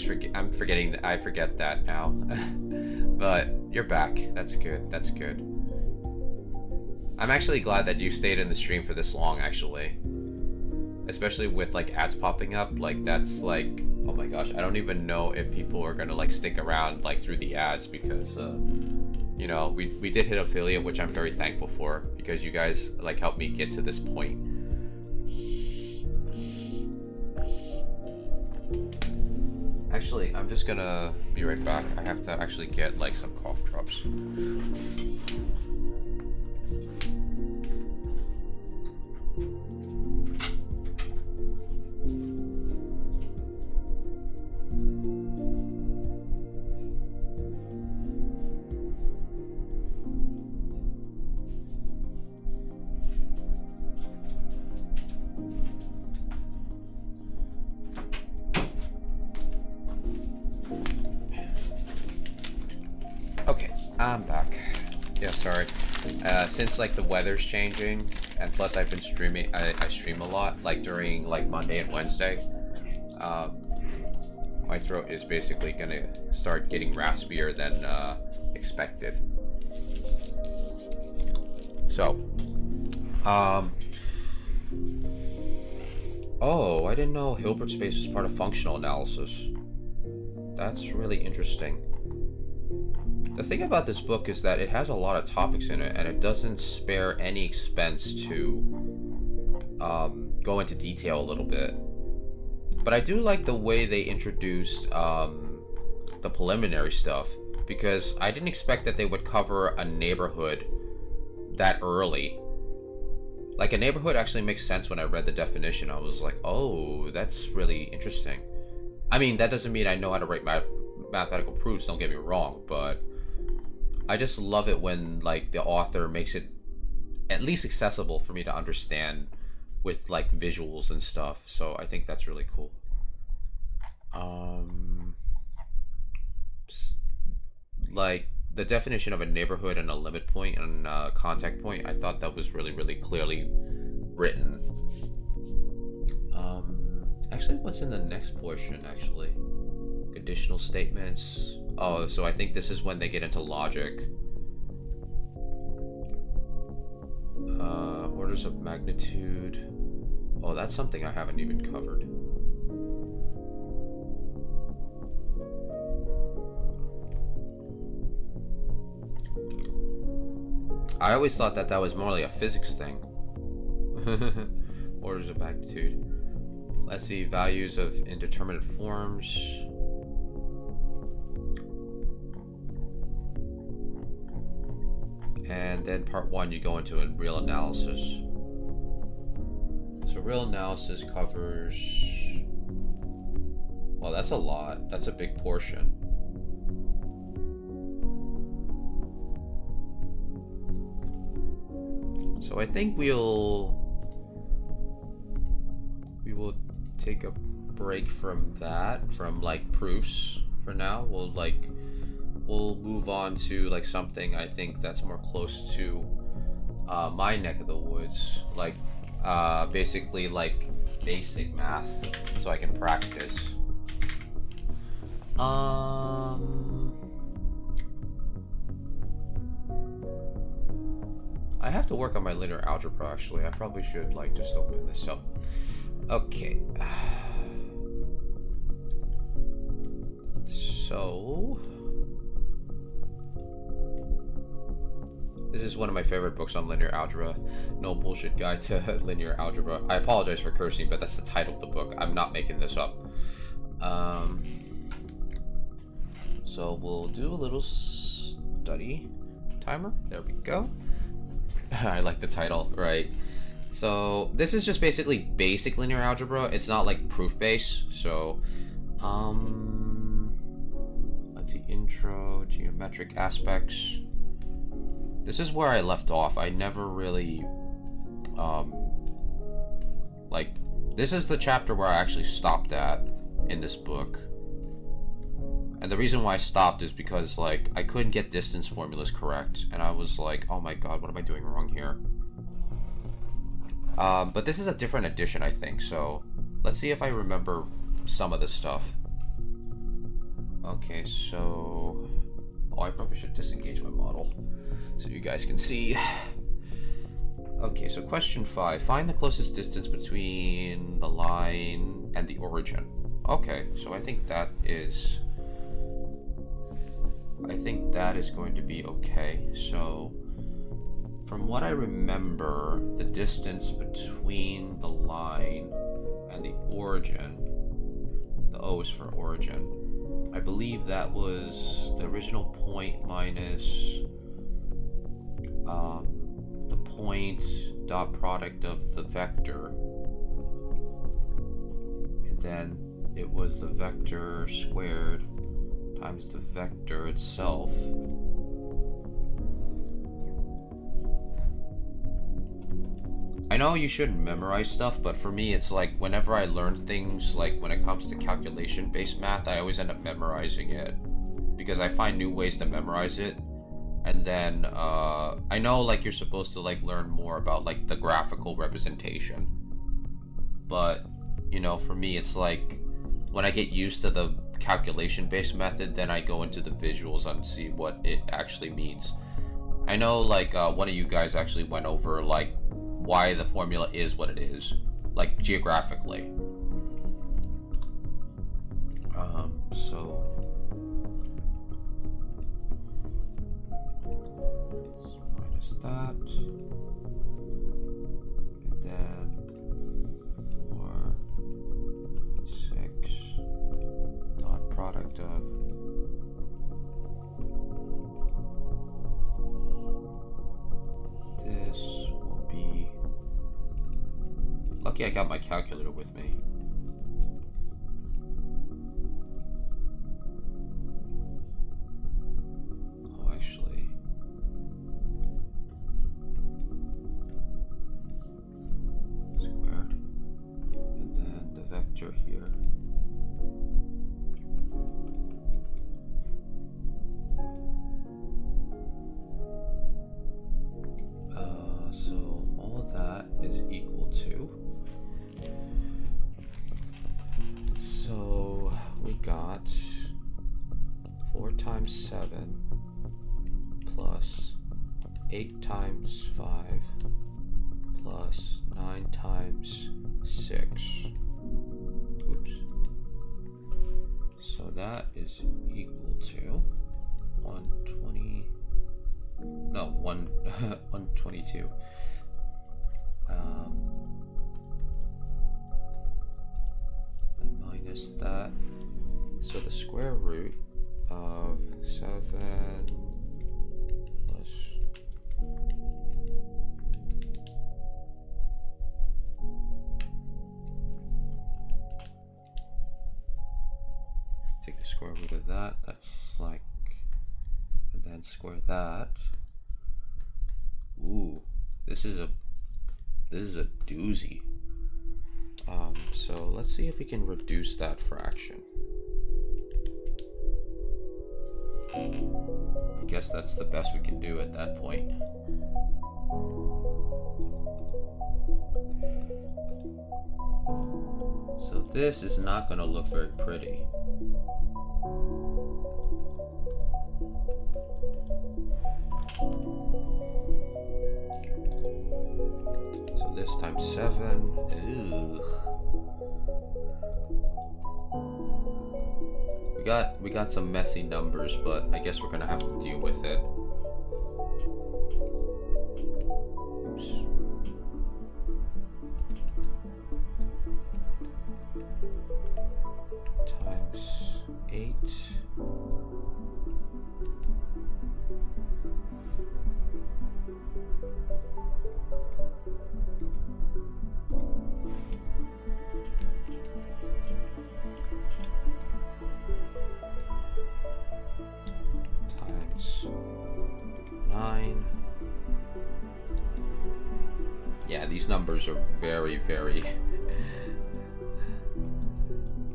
forget that now. But you're back. That's good. That's good. I'm actually glad that you stayed in the stream for this long, actually. Especially with like ads popping up. Like that's like, oh my gosh, I don't even know if people are gonna like stick around like through the ads, because you know, we did hit affiliate, which I'm very thankful for, because you guys like helped me get to this point. Actually, I'm just gonna be right back. I have to actually get like some cough drops. Okay, I'm back. Yeah, sorry. Since like the weather's changing, and plus I've been streaming, I stream a lot, like during like Monday and Wednesday. My throat is basically gonna start getting raspier than expected. So, oh, I didn't know Hilbert space was part of functional analysis. That's really interesting. The thing about this book is that it has a lot of topics in it, and it doesn't spare any expense to go into detail a little bit. But I do like the way they introduced the preliminary stuff, because I didn't expect that they would cover a neighborhood that early. Like, a neighborhood actually makes sense when I read the definition. I was like, oh, that's really interesting. I mean, that doesn't mean I know how to write mathematical proofs, don't get me wrong, but I just love it when, like, the author makes it at least accessible for me to understand with, like, visuals and stuff. So I think that's really cool. Like, the definition of a neighborhood and a limit point and a contact point, I thought that was really, really clearly written. Actually, what's in the next portion, actually? Conditional statements. Oh, so I think this is when they get into logic. Orders of magnitude. Oh, that's something I haven't even covered. I always thought that was more like a physics thing. Orders of magnitude. Let's see, values of indeterminate forms. And then part 1, you go into a real analysis. So real analysis covers... Well, that's a lot. That's a big portion. So I think we will take a break from that, from like proofs for now. We'll move on to like something I think that's more close to my neck of the woods, like basically like basic math, so I can practice. I have to work on my linear algebra, actually. I probably should like just open this up. Okay. So this is one of my favorite books on linear algebra. No Bullshit Guide to Linear Algebra. I apologize for cursing, but that's the title of the book. I'm not making this up. So we'll do a little study timer. There we go. I like the title, right? So this is just basically basic linear algebra. It's not like proof based. So let's see, intro, geometric aspects. This is where I left off. I never really like, this is the chapter where I actually stopped at in this book. And the reason why I stopped is because, like, I couldn't get distance formulas correct. And I was like, oh my god, what am I doing wrong here? But this is a different edition, I think. So let's see if I remember some of this stuff. Okay, so... Oh, I probably should disengage my model so you guys can see. Okay, so question 5. Find the closest distance between the line and the origin. Okay, so I think that is going to be okay. So from what I remember, the distance between the line and the origin, the O is for origin, I believe that was the original point minus the point dot product of the vector, and then it was the vector squared times the vector itself. I know you shouldn't memorize stuff, but for me it's like whenever I learn things, like when it comes to calculation based math, I always end up memorizing it because I find new ways to memorize it. And then I know like you're supposed to like learn more about like the graphical representation, but you know, for me it's like when I get used to the calculation based method, then I go into the visuals and see what it actually means. I know like one of you guys actually went over like why the formula is what it is, like geographically. So minus that, and then 4, 6, dot product of this will be, lucky I got my calculator with me. Here. So all that is equal to, so we got 4 times 7 plus 8 times 5 plus 9 times 6. Oops. So that is equal to 120. No, 122. And minus that. So the square root of 7 plus take the square root of that, that's like, and then square that. Ooh, this is a doozy. So let's see if we can reduce that fraction. I guess that's the best we can do at that point. So this is not going to look very pretty. So this times 7. Ugh. We got some messy numbers, but I guess we're gonna have to deal with it. Oops. Times 8. Times 9. Yeah, these numbers are very, very...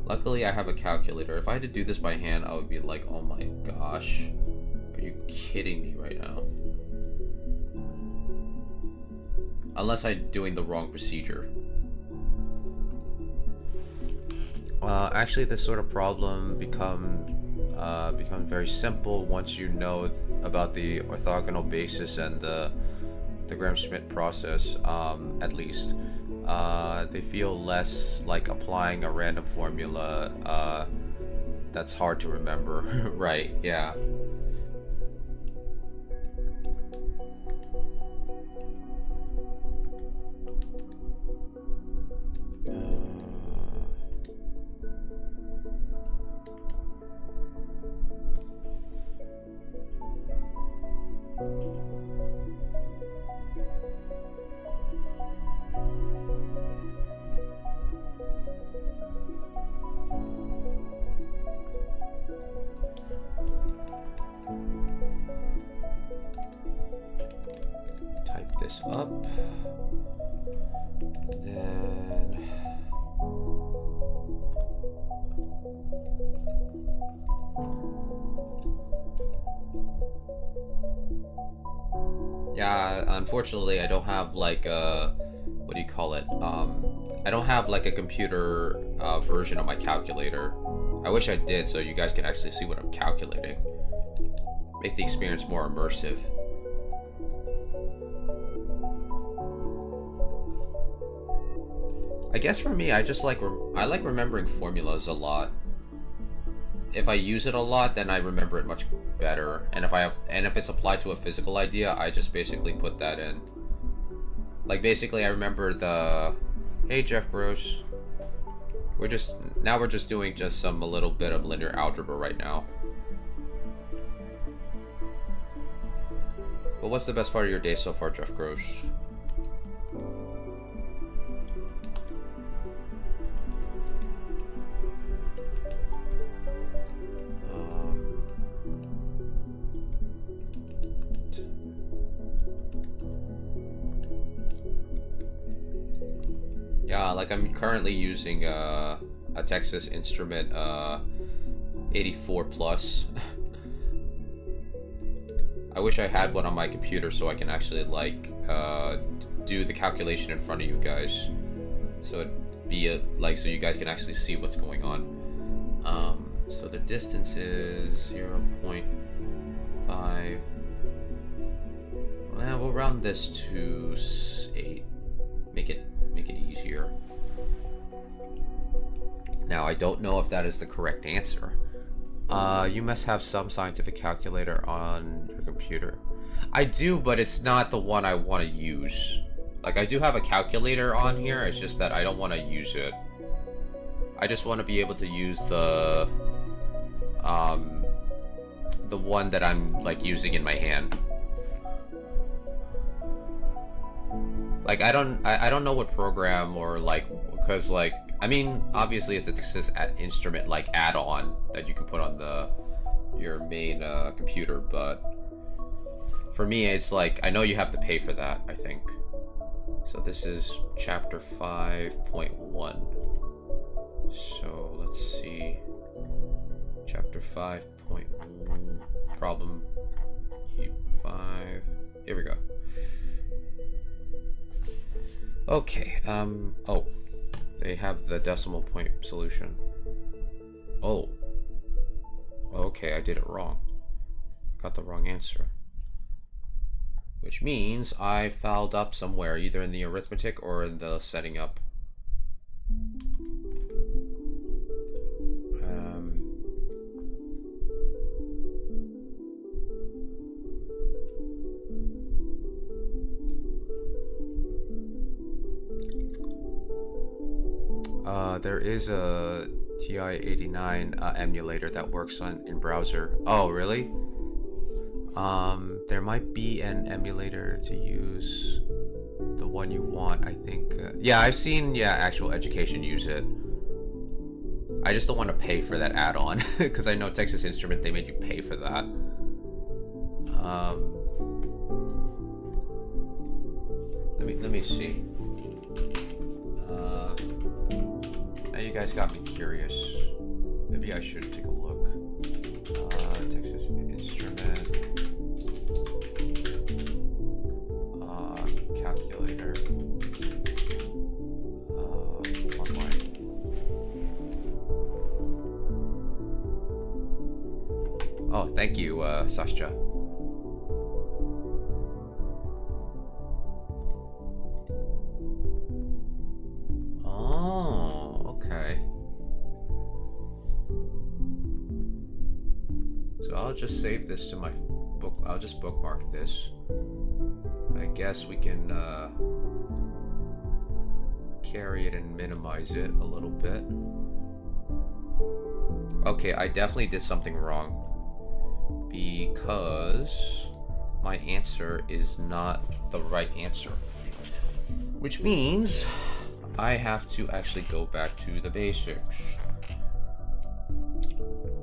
Luckily, I have a calculator. If I had to do this by hand, I would be like, oh my gosh. Are you kidding me right now? Unless I'm doing the wrong procedure. Actually, this sort of problem becomes very simple once you know about the orthogonal basis and the Gram-Schmidt process, at least. They feel less like applying a random formula that's hard to remember. Right, yeah. Type this up, then Yeah, unfortunately, I don't have like a, what do you call it? I don't have like a computer version of my calculator. I wish I did, so you guys can actually see what I'm calculating. Make the experience more immersive. I guess for me, I just like I like remembering formulas a lot. If I use it a lot, then I remember it much better. And if it's applied to a physical idea, I just basically put that in. Like basically, I remember the, hey Jeff Gross, we're just doing just a little bit of linear algebra right now. But what's the best part of your day so far, Jeff Gross? Yeah, like I'm currently using a Texas Instrument 84 Plus. I wish I had one on my computer so I can actually like do the calculation in front of you guys, so it'd be so you guys can actually see what's going on. So the distance is 0.5. Well, we'll round this to 8. Make it easier. Now I don't know if that is the correct answer. You must have some scientific calculator on your computer. I do, but it's not the one I want to use. Like, I do have a calculator on here, it's just that I don't want to use it. I just want to be able to use the one that I'm, like, using in my hand. Like, I don't know what program or, like, because, like, I mean, obviously it's a Texas Instrument, like, add-on that you can put on your main computer, but for me, it's like, I know you have to pay for that, I think. So this is chapter 5.1. So let's see. Chapter 5.1, problem 5. Here we go. Okay, oh. They have the decimal point solution. Oh. Okay, I did it wrong. Got the wrong answer. Which means I fouled up somewhere, either in the arithmetic or in the setting up. There is a TI-89 emulator that works in browser. Oh, really? There might be an emulator to use the one you want, I think. Yeah, I've seen, actual education use it. I just don't want to pay for that add-on, because I know Texas Instrument, they made you pay for that. Let me see. Now you guys got me curious. Maybe I should take a look. Texas Instrument. Calculator. Online. Oh, thank you, Sascha. Okay. So I'll just save this to my book. I'll just bookmark this. I guess we can carry it and minimize it a little bit. Okay, I definitely did something wrong because my answer is not the right answer, which means I have to actually go back to the basics.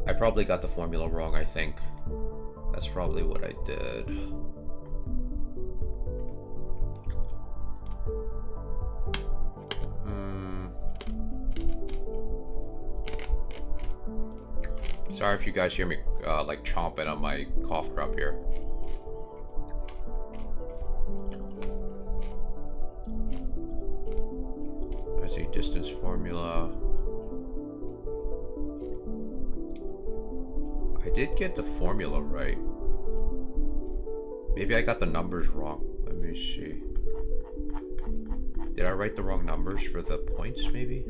I probably got the formula wrong, I think. That's probably what I did. Sorry if you guys hear me like chomping on my cough drop here. There's a distance formula. I did get the formula right. Maybe I got the numbers wrong. Let me see. Did I write the wrong numbers for the points, maybe?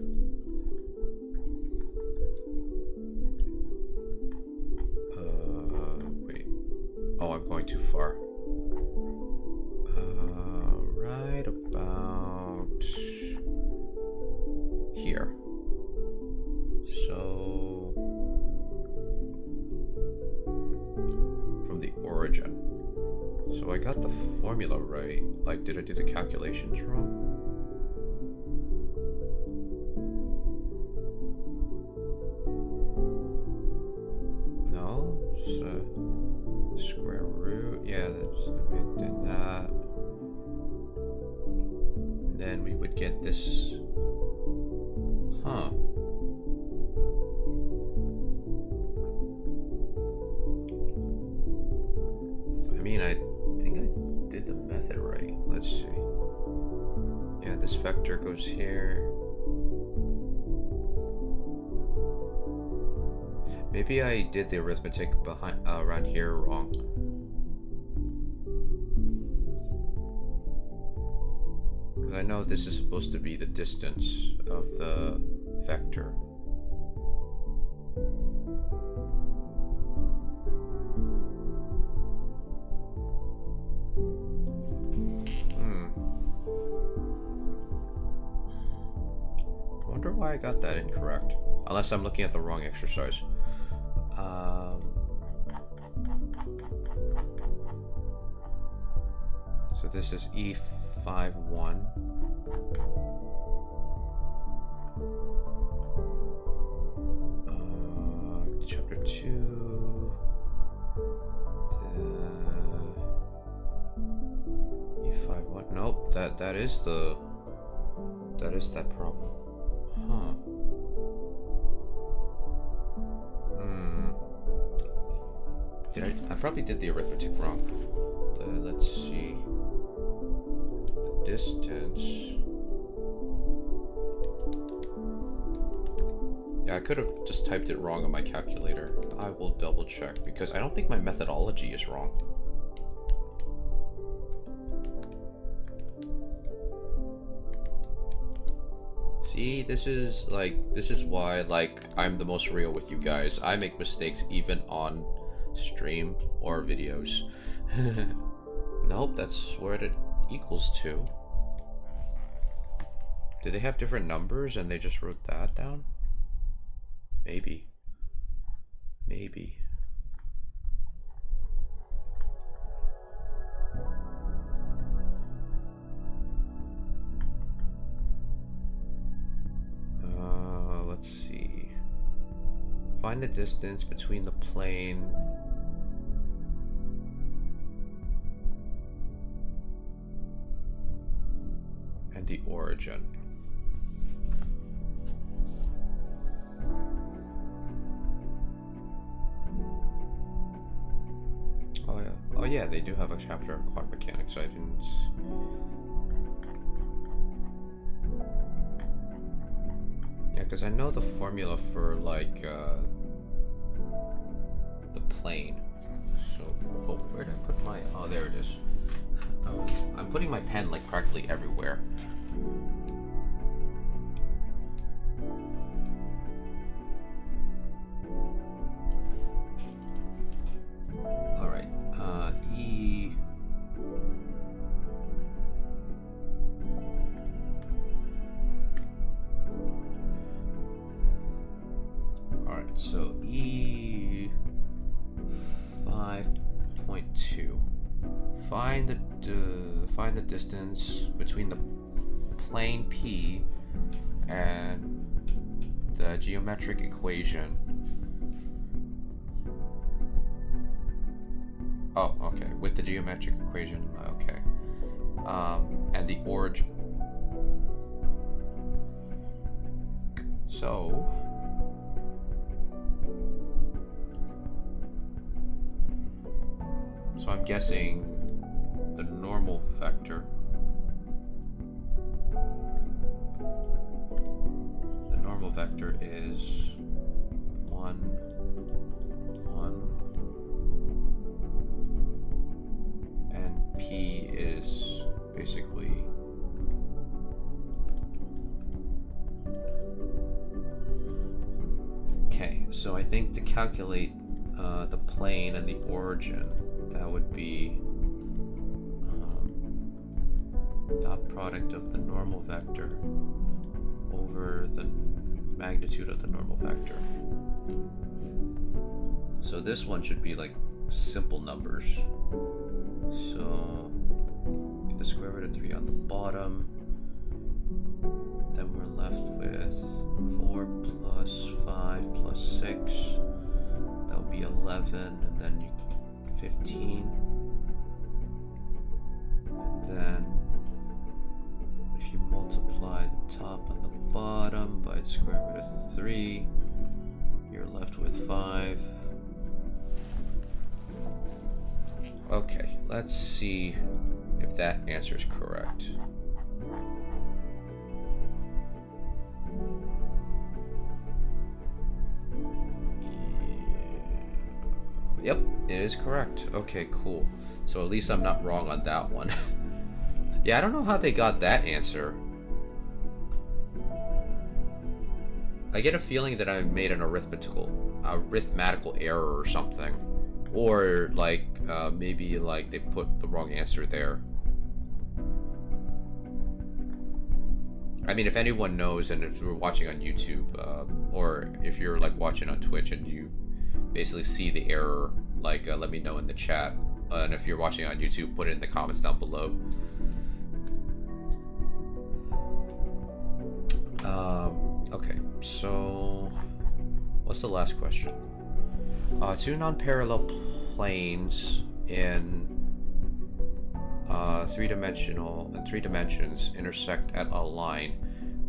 Wait. Oh, I'm going too far. Right about here. So, from the origin. So I got the formula right. Like, did I do the calculations wrong? No? So, square root. Yeah, we did that. And then we would get this. Huh. I mean, I think I did the method right. Let's see. Yeah, this vector goes here. Maybe I did the arithmetic behind around here wrong. Because I know this is supposed to be the distance of the vector. I wonder why I got that incorrect. Unless I'm looking at the wrong exercise. So this is E51. Chapter 2. E51. Nope, that is that problem. Huh. I probably did the arithmetic wrong. Let's see. The distance. Yeah, I could have just typed it wrong on my calculator. I will double check because I don't think my methodology is wrong. See, this is why, like, I'm the most real with you guys. I make mistakes even on stream or videos. Nope, that's where it equals to. Do they have different numbers and they just wrote that down? Maybe. Maybe. Let's see. Find the distance between the plane and the origin. Oh yeah. Oh yeah, they do have a chapter on quantum mechanics. I didn't. Yeah, because I know the formula for, like, the plane. So, oh, where did I put my... Oh, there it is. I'm putting my pen, like, practically everywhere. Alright, E... Alright, so E 5.2. Find the distance between the plane P and the geometric equation. Oh, okay. With the geometric equation, okay. And the origin. So So I'm guessing the normal vector. The normal vector is 1, 1, and P is basically okay. So I think to calculate the plane and the origin, that would be dot product of the normal vector over the magnitude of the normal vector. So this one should be like simple numbers. So the square root of 3 on the bottom. Then we're left with 4 plus 5 plus 6. That would be 11, and then 15. And then if you multiply the top and the bottom by the square root of 3, you're left with 5. Okay, let's see if that answer is correct. Yep, it is correct. Okay, cool. So at least I'm not wrong on that one. Yeah, I don't know how they got that answer. I get a feeling that I made an arithmetical error or something. Or like maybe like they put the wrong answer there. I mean, if anyone knows, and if you're watching on YouTube, or if you're like watching on Twitch and you basically see the error, like let me know in the chat. And if you're watching on YouTube, put it in the comments down below. Okay, so what's the last question? Two non-parallel planes in three dimensions intersect at a line.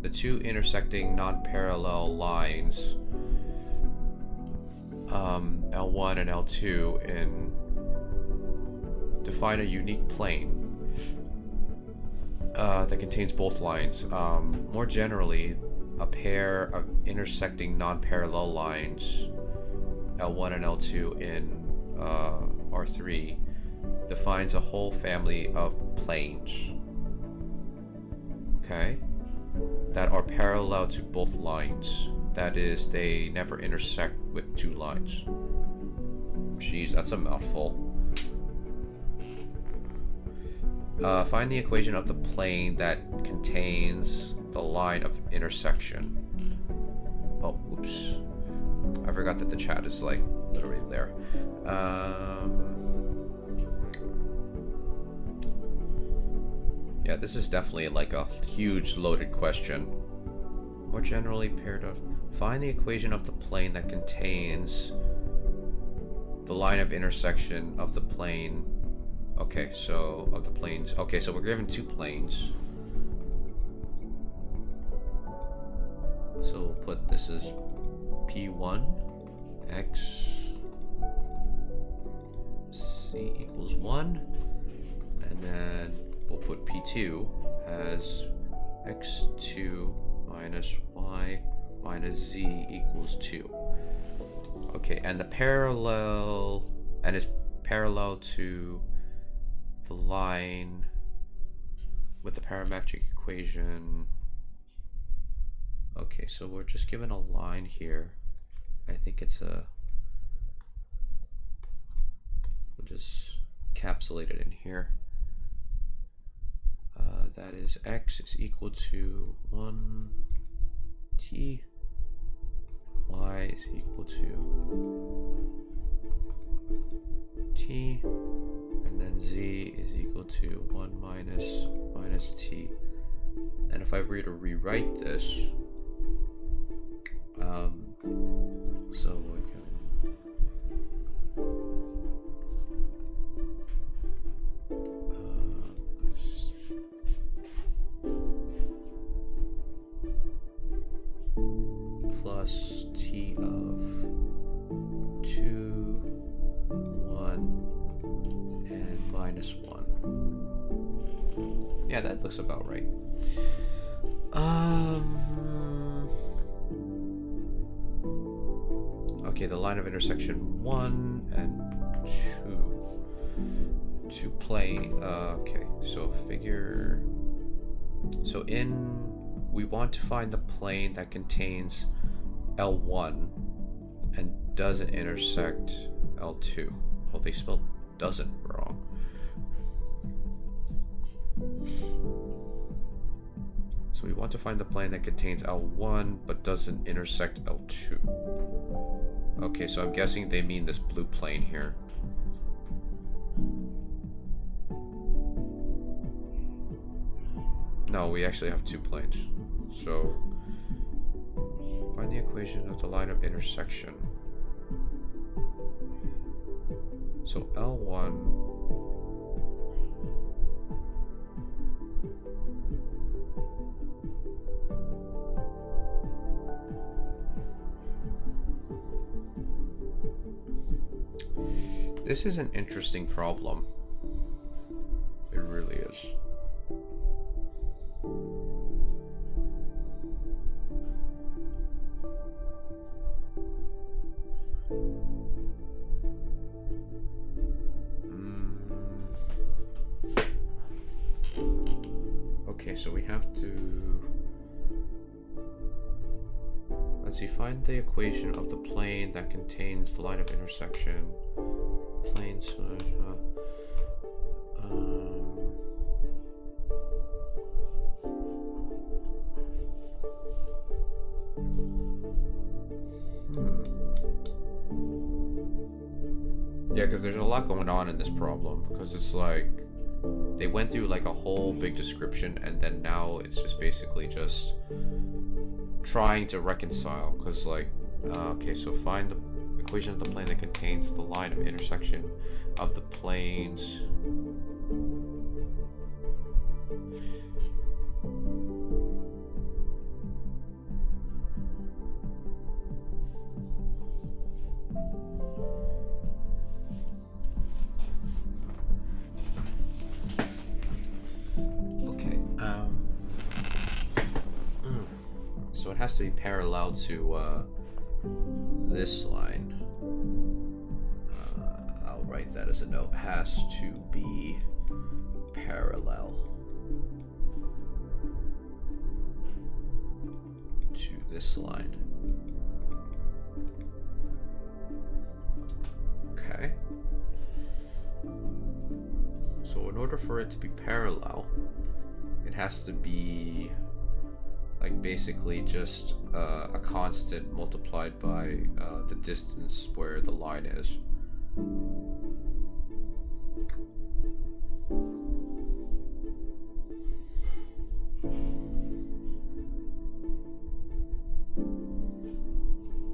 The two intersecting non-parallel lines, L1 and L2, define a unique plane that contains both lines. More generally, a pair of intersecting non-parallel lines, L1 and L2 in R3, defines a whole family of planes, okay, that are parallel to both lines. That is, they never intersect with two lines. Jeez, that's a mouthful. Find the equation of the plane that contains the line of intersection. Oh, oops. I forgot that the chat is like literally there. Yeah, this is definitely like a huge loaded question. More generally, paired of find the equation of the plane that contains the line of intersection of the plane. Okay, so of the planes. Okay, so we're given two planes. So we'll put this as P1 x c equals 1, and then we'll put P2 as x2 minus y minus z equals 2. Okay, and the parallel, and it's parallel to the line with the parametric equation. Okay, so we're just given a line here. I think it's we'll just encapsulate it in here. That is x is equal to 1t, y is equal to t, and then z is equal to 1 minus t. And if I were to rewrite this, so we can plus t of 2, 1, minus 1. Yeah, that looks about right. Okay, the line of intersection 1 and 2 to plane. Okay, so figure. So we want to find the plane that contains L1 and doesn't intersect L2. Well, they spelled doesn't wrong. So we want to find the plane that contains L1 but doesn't intersect L2. Okay, so I'm guessing they mean this blue plane here. No, we actually have 2 planes. So find the equation of the line of intersection. So L1 This is an interesting problem. It really is. Okay, so we have to... Let's see, find the equation of the plane that contains the line of intersection. Plane slash... Yeah, because there's a lot going on in this problem. Because it's like... They went through like a whole big description, and then now it's just basically just trying to reconcile. Because like, okay, so find the equation of the plane that contains the line of intersection of the planes. So it has to be parallel to this line. I'll write that as a note. Has to be parallel to this line. Okay. So in order for it to be parallel, it has to be like basically just a constant multiplied by the distance where the line is.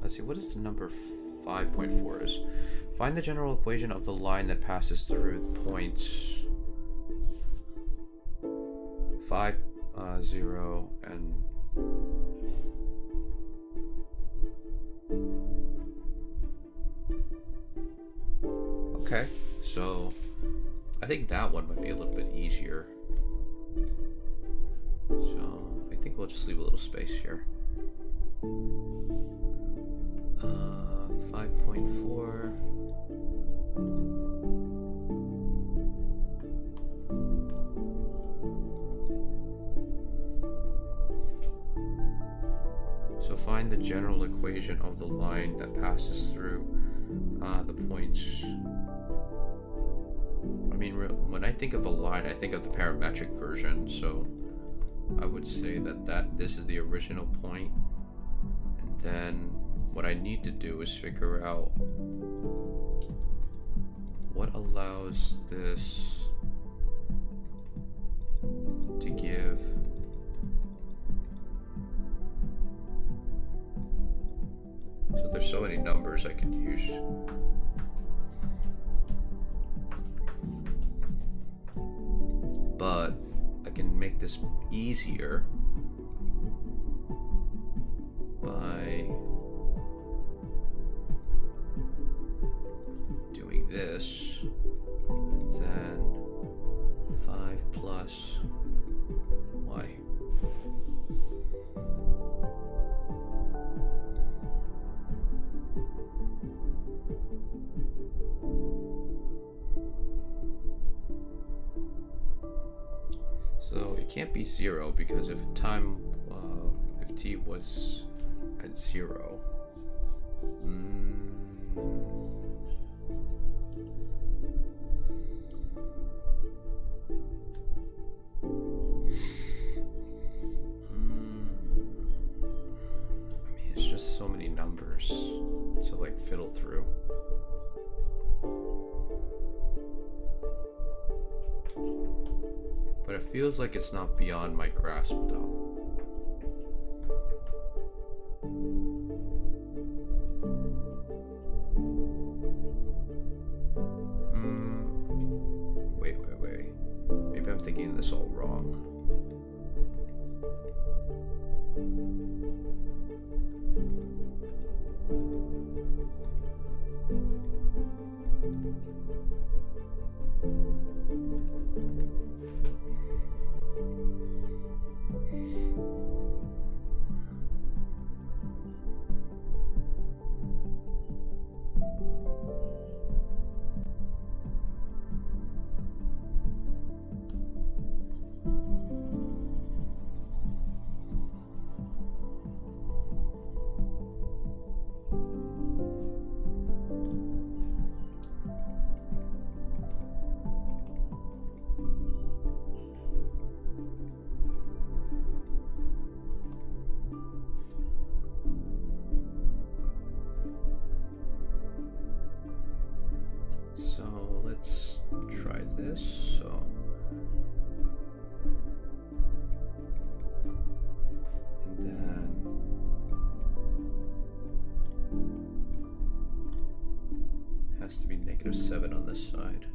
Let's see, what is the number 5.4 is? Find the general equation of the line that passes through points 5, 0, and okay, so I think that one might be a little bit easier. So I think we'll just leave a little space here. 5.4. So find the general equation of the line that passes through the points. I mean, when I think of a line, I think of the parametric version. So I would say that this is the original point, and then what I need to do is figure out what allows this to give so there's so many numbers I can use. But I can make this easier by doing this, and then It can't be 0 because if if t was at 0, it's just so many numbers to like fiddle through. But it feels like it's not beyond my grasp though. Wait. Maybe I'm thinking this all wrong. So let's try this. And then has to be -7 on this side.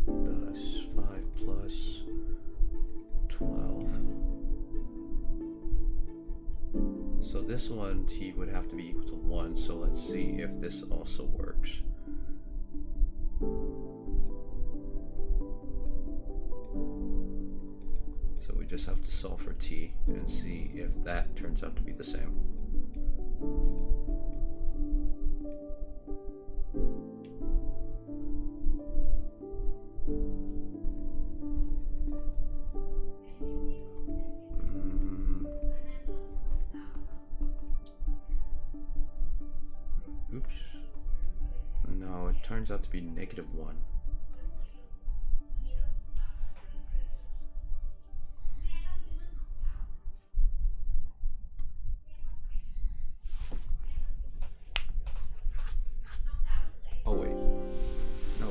Thus 5 plus 12. So this one, t would have to be equal to 1, so let's see if this also works. So we just have to solve for t and see if that turns out to be the same. Oops. No, it turns out to be -1. Oh wait. No,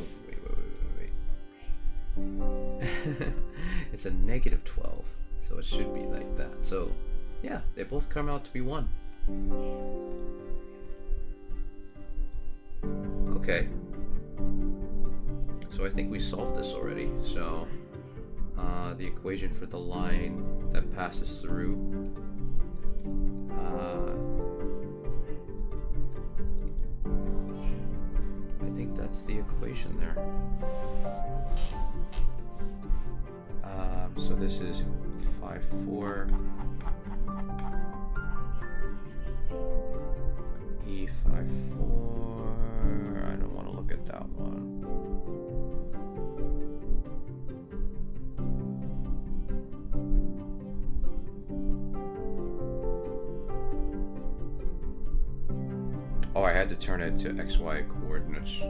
wait. It's a -12, so it should be like that. So yeah, they both come out to be 1. Okay. So I think we solved this already. So the equation for the line that passes through I think that's the equation there. So this is 5, 4 E5, 4. I don't want to look at that one. Oh, I had to turn it to XY coordinates.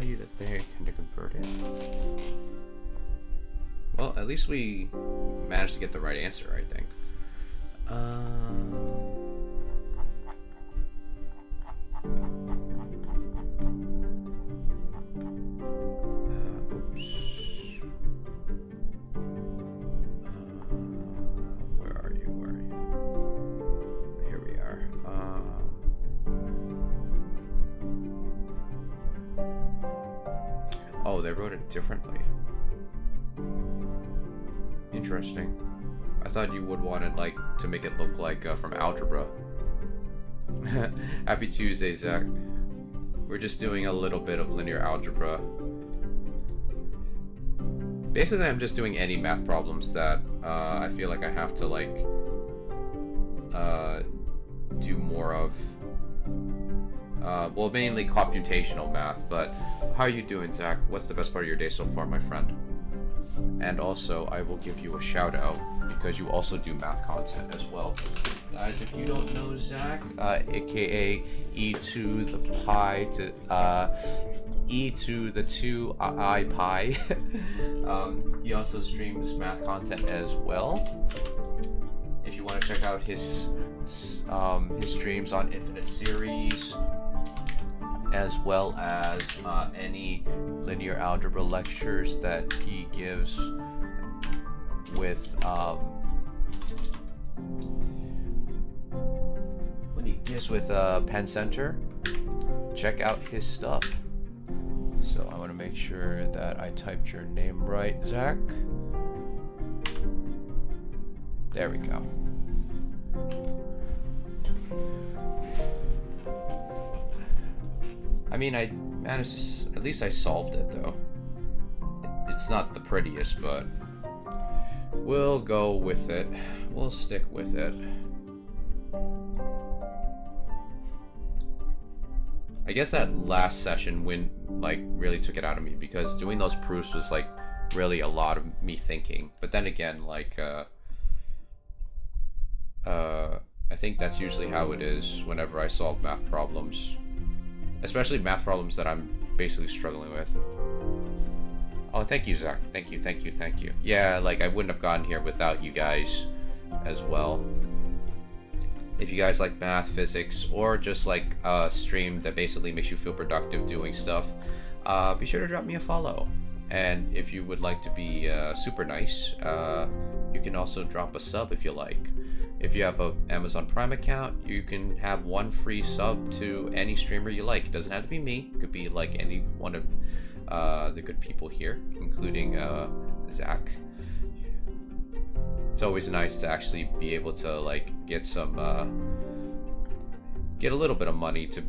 tell you that they can convert it? Well, at least we managed to get the right answer, I think. Oops. Where are you? Where are you? Here we are. Oh, they wrote it differently. Interesting. I thought you would want it like to make it look like from Algebra. Happy Tuesday, Zach. We're just doing a little bit of linear algebra. Basically, I'm just doing any math problems that I feel like I have to like do more of. Well, mainly computational math, but how are you doing, Zach? What's the best part of your day so far, my friend? And also, I will give you a shout out because you also do math content as well. Guys, if you don't know Zach, aka e to the pi to e to the 2 I pi, he also streams math content as well. If you want to check out his streams on Infinite Series, as well as any linear algebra lectures that he gives with Penn Center, check out his stuff. So I want to make sure that I typed your name right, Zach. There we go. I mean, I managed to, at least I solved it though. It's not the prettiest, but we'll go with it. We'll stick with it. I guess that last session really took it out of me, because doing those proofs was like really a lot of me thinking. But then again, like I think that's usually how it is whenever I solve math problems. Especially math problems that I'm basically struggling with. Oh, thank you, Zach. Thank you, thank you, thank you. Yeah, like I wouldn't have gotten here without you guys as well. If you guys like math, physics, or just like a stream that basically makes you feel productive doing stuff, be sure to drop me a follow. And if you would like to be super nice, you can also drop a sub if you like. If you have an Amazon Prime account, you can have one free sub to any streamer you like. It doesn't have to be me. It could be like any one of the good people here, including Zach. It's always nice to actually be able to like get a little bit of money to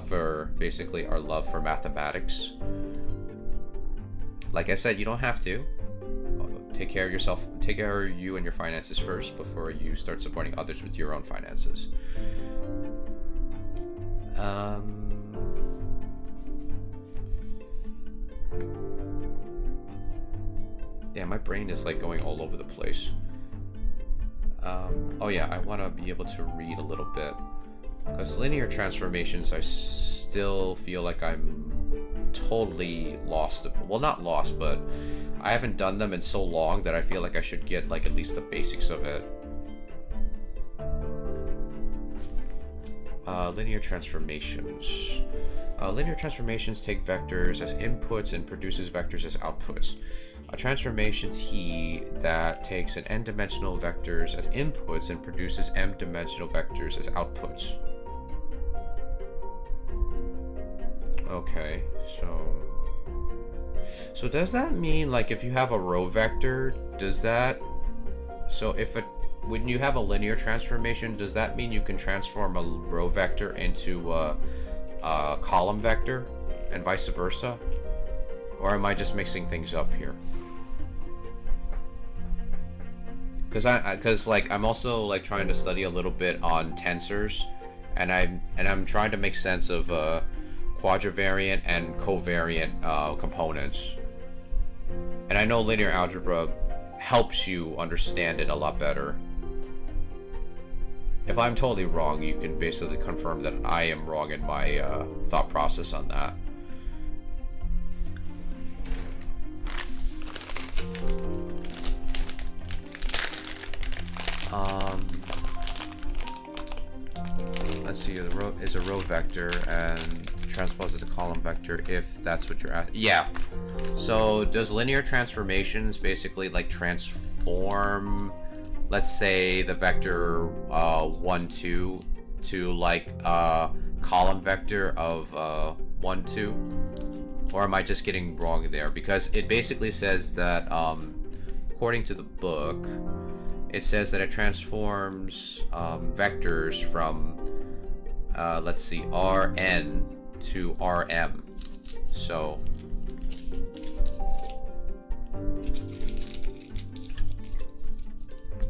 for basically our love for mathematics. Like I said, you don't have to. Take care of yourself. Take care of you and your finances first before you start supporting others with your own finances. Yeah, my brain is like going all over the place. Oh yeah, I want to be able to read a little bit, because linear transformations, I still feel like I'm totally lost. Well, not lost, but I haven't done them in so long that I feel like I should get like at least the basics of it. Linear transformations. Linear transformations take vectors as inputs and produces vectors as outputs. A transformation T that takes an n-dimensional vectors as inputs and produces m-dimensional vectors as outputs. Okay, so does that mean like if you have a row vector, does that, so when you have a linear transformation, does that mean you can transform a row vector into a column vector and vice versa? Or am I just mixing things up here? Because like I'm also like trying to study a little bit on tensors, and I'm trying to make sense of quadravariant and covariant components. And I know linear algebra helps you understand it a lot better. If I'm totally wrong, you can basically confirm that I am wrong in my thought process on that. let's see, a row is a row vector and transpose is a column vector if that's what you're asking. Yeah. So does linear transformations basically like transform, let's say, the vector 1, 2 to like a column vector of 1, 2? Or am I just getting wrong there? Because it basically says that according to the book, it says that it transforms vectors from, let's see, Rn to Rm. So,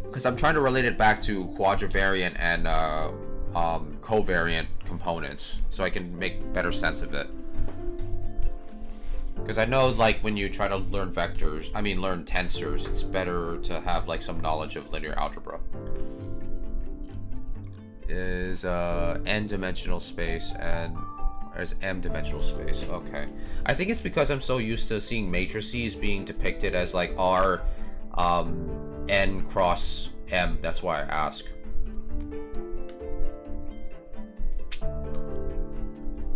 because I'm trying to relate it back to quadravariant and covariant components, so I can make better sense of it. Because I know, like, when you try to learn vectors, I mean, learn tensors, it's better to have, like, some knowledge of linear algebra. Is n-dimensional space and is m-dimensional space. Okay. I think it's because I'm so used to seeing matrices being depicted as, like, R, n cross m. That's why I ask.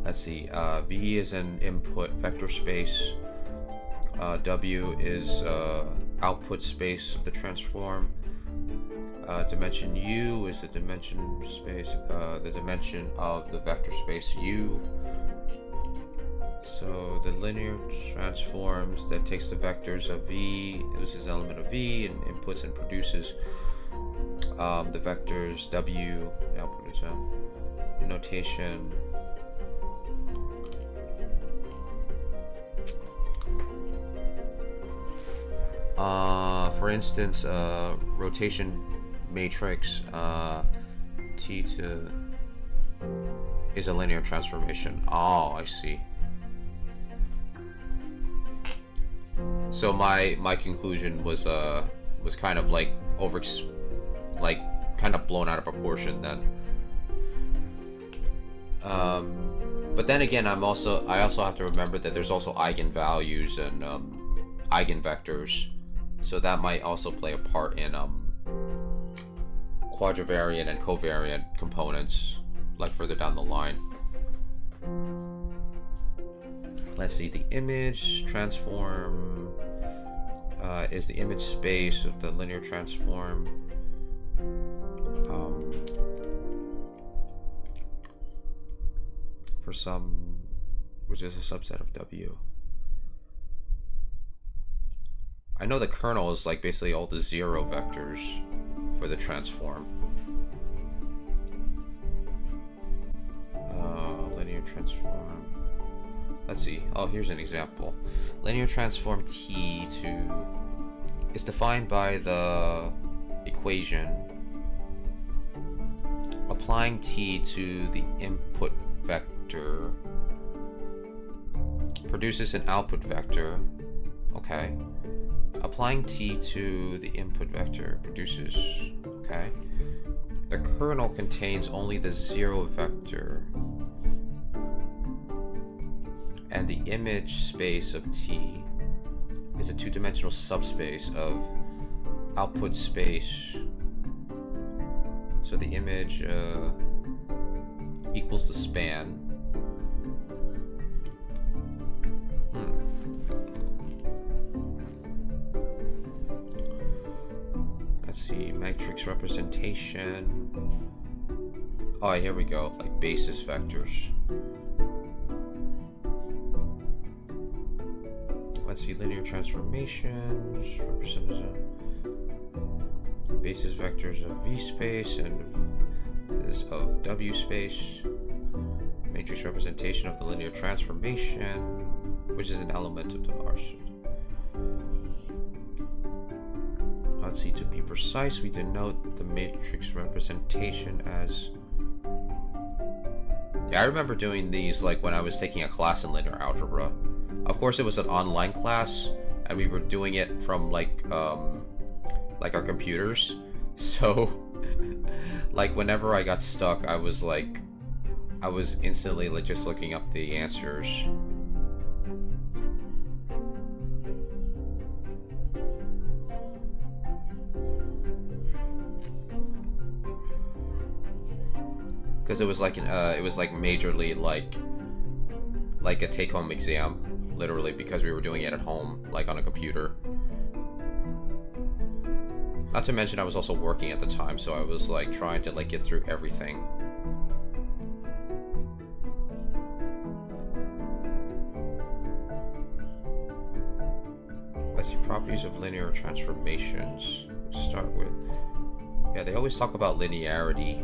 Let's see, V is an input vector space, W is output space of the transform, dimension U is the dimension space, the dimension of the vector space U. So the linear transforms that takes the vectors of V, this is an element of V, and inputs and produces the vectors W, the output is M, notation. For instance, rotation matrix T to is a linear transformation. Oh, I see. So my conclusion was kind of like kind of blown out of proportion then. But then again, I also have to remember that there's also eigenvalues and eigenvectors, so that might also play a part in quadravariant and covariant components, like further down the line. Let's see, the image transform is the image space of the linear transform. For some, which is a subset of W. I know the kernel is like basically all the zero vectors for the transform. Linear transform. Let's see. Oh, here's an example. Linear transform T to is defined by the equation applying T to the input vector produces an output vector. Okay. Applying T to the input vector produces, okay. The kernel contains only the zero vector, and the image space of T is a two-dimensional subspace of output space. So the image equals the span. Let's see, matrix representation. Oh, here we go, like basis vectors. Let's see, linear transformations represented basis vectors of V space and is of W space. Matrix representation of the linear transformation, which is an element of the R. Let's see, to be precise, we denote the matrix representation as... Yeah, I remember doing these like when I was taking a class in linear algebra. Of course, it was an online class, and we were doing it from like our computers. So, like whenever I got stuck, I was instantly like just looking up the answers. because it was like majorly like a take-home exam, literally, because we were doing it at home, like on a computer. Not to mention I was also working at the time, so I was like trying to like get through everything. Let's see, properties of linear transformations. Start with, yeah, they always talk about linearity.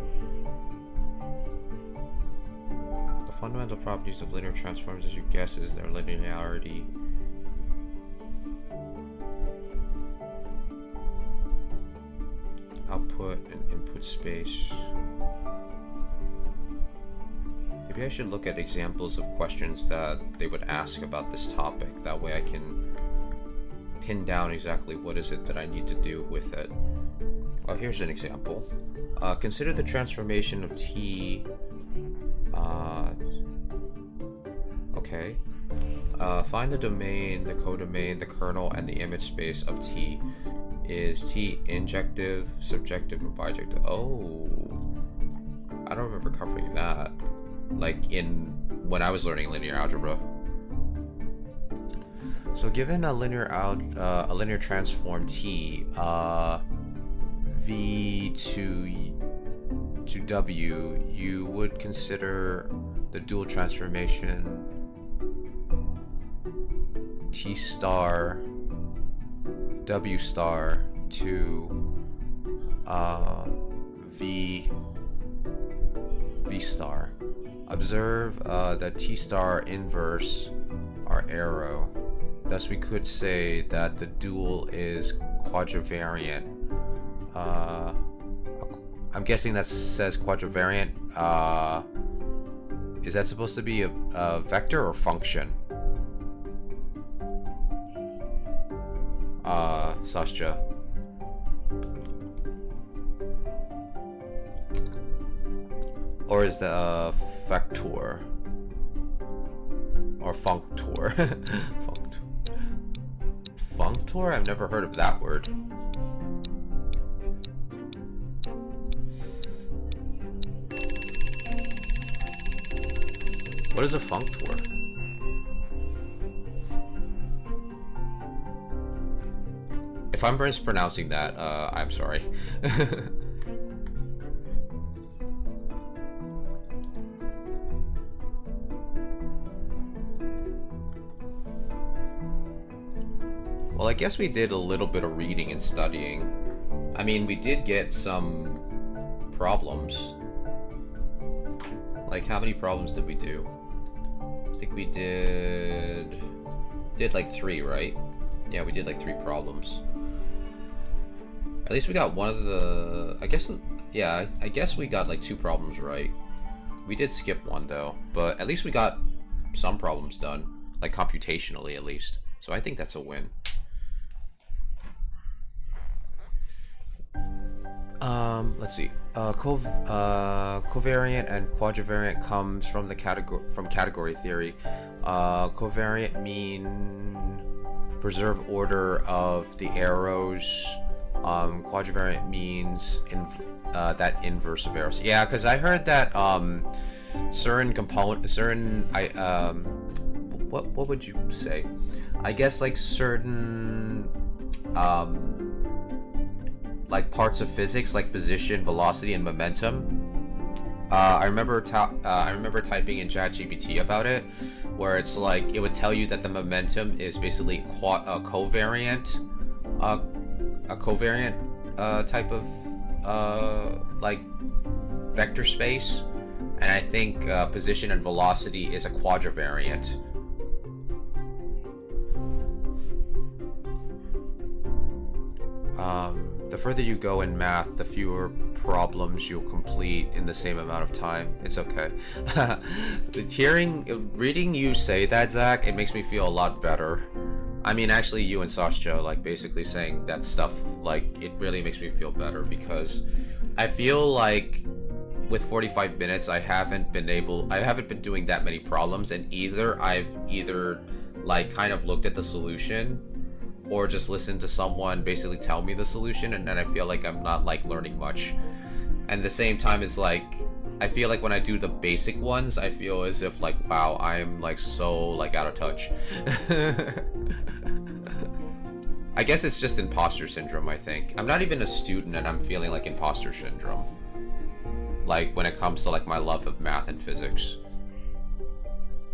The fundamental properties of linear transforms, as you guess, is their linearity. Output and input space. Maybe I should look at examples of questions that they would ask about this topic. That way I can pin down exactly what is it that I need to do with it. Oh, here's an example. Consider the transformation of T. Okay. Find the domain, the codomain, the kernel, and the image space of T. Is T injective, subjective, or bijective? Oh, I don't remember covering that, like when I was learning linear algebra. So given a linear transform T, V to W, you would consider the dual transformation T star W star to V star. Observe that T star inverse our arrow. Thus we could say that the dual is quadravariant. I'm guessing that says quadravariant. Is that supposed to be a vector or function? Sascha. Or is the factor? Or functor? Functor? I've never heard of that word. What is a functor? If I'm mispronouncing that, I'm sorry. Well, I guess we did a little bit of reading and studying. I mean, we did get some problems. Like, how many problems did we do? I think we did like 3, right? Yeah, we did like 3 problems. At least we got one of the, I guess we got like 2 problems right. We did skip one though, but at least we got some problems done, like computationally at least. So I think that's a win. Let's see. Covariant and quadravariant comes from the category theory. Covariant mean preserve order of the arrows. Quadravariant means that inverse of arrows. Yeah, because I heard that what would you say? I guess like certain like parts of physics, like position, velocity, and momentum. I remember typing in ChatGPT about it, where it's like it would tell you that the momentum is basically a covariant type of like vector space, and I think position and velocity is a quadravariant. The further you go in math, the fewer problems you'll complete in the same amount of time. It's okay. Reading you say that, Zach, it makes me feel a lot better. I mean, actually, you and Sascha, like, basically saying that stuff, like, it really makes me feel better, because I feel like with 45 minutes, I haven't been doing that many problems, and I've like, kind of looked at the solution, or just listened to someone basically tell me the solution, and then I feel like I'm not, like, learning much. And at the same time, it's like, I feel like when I do the basic ones, I feel as if like, wow, I'm like so like out of touch. I guess it's just imposter syndrome, I think. I'm not even a student and I'm feeling like imposter syndrome. Like when it comes to like my love of math and physics.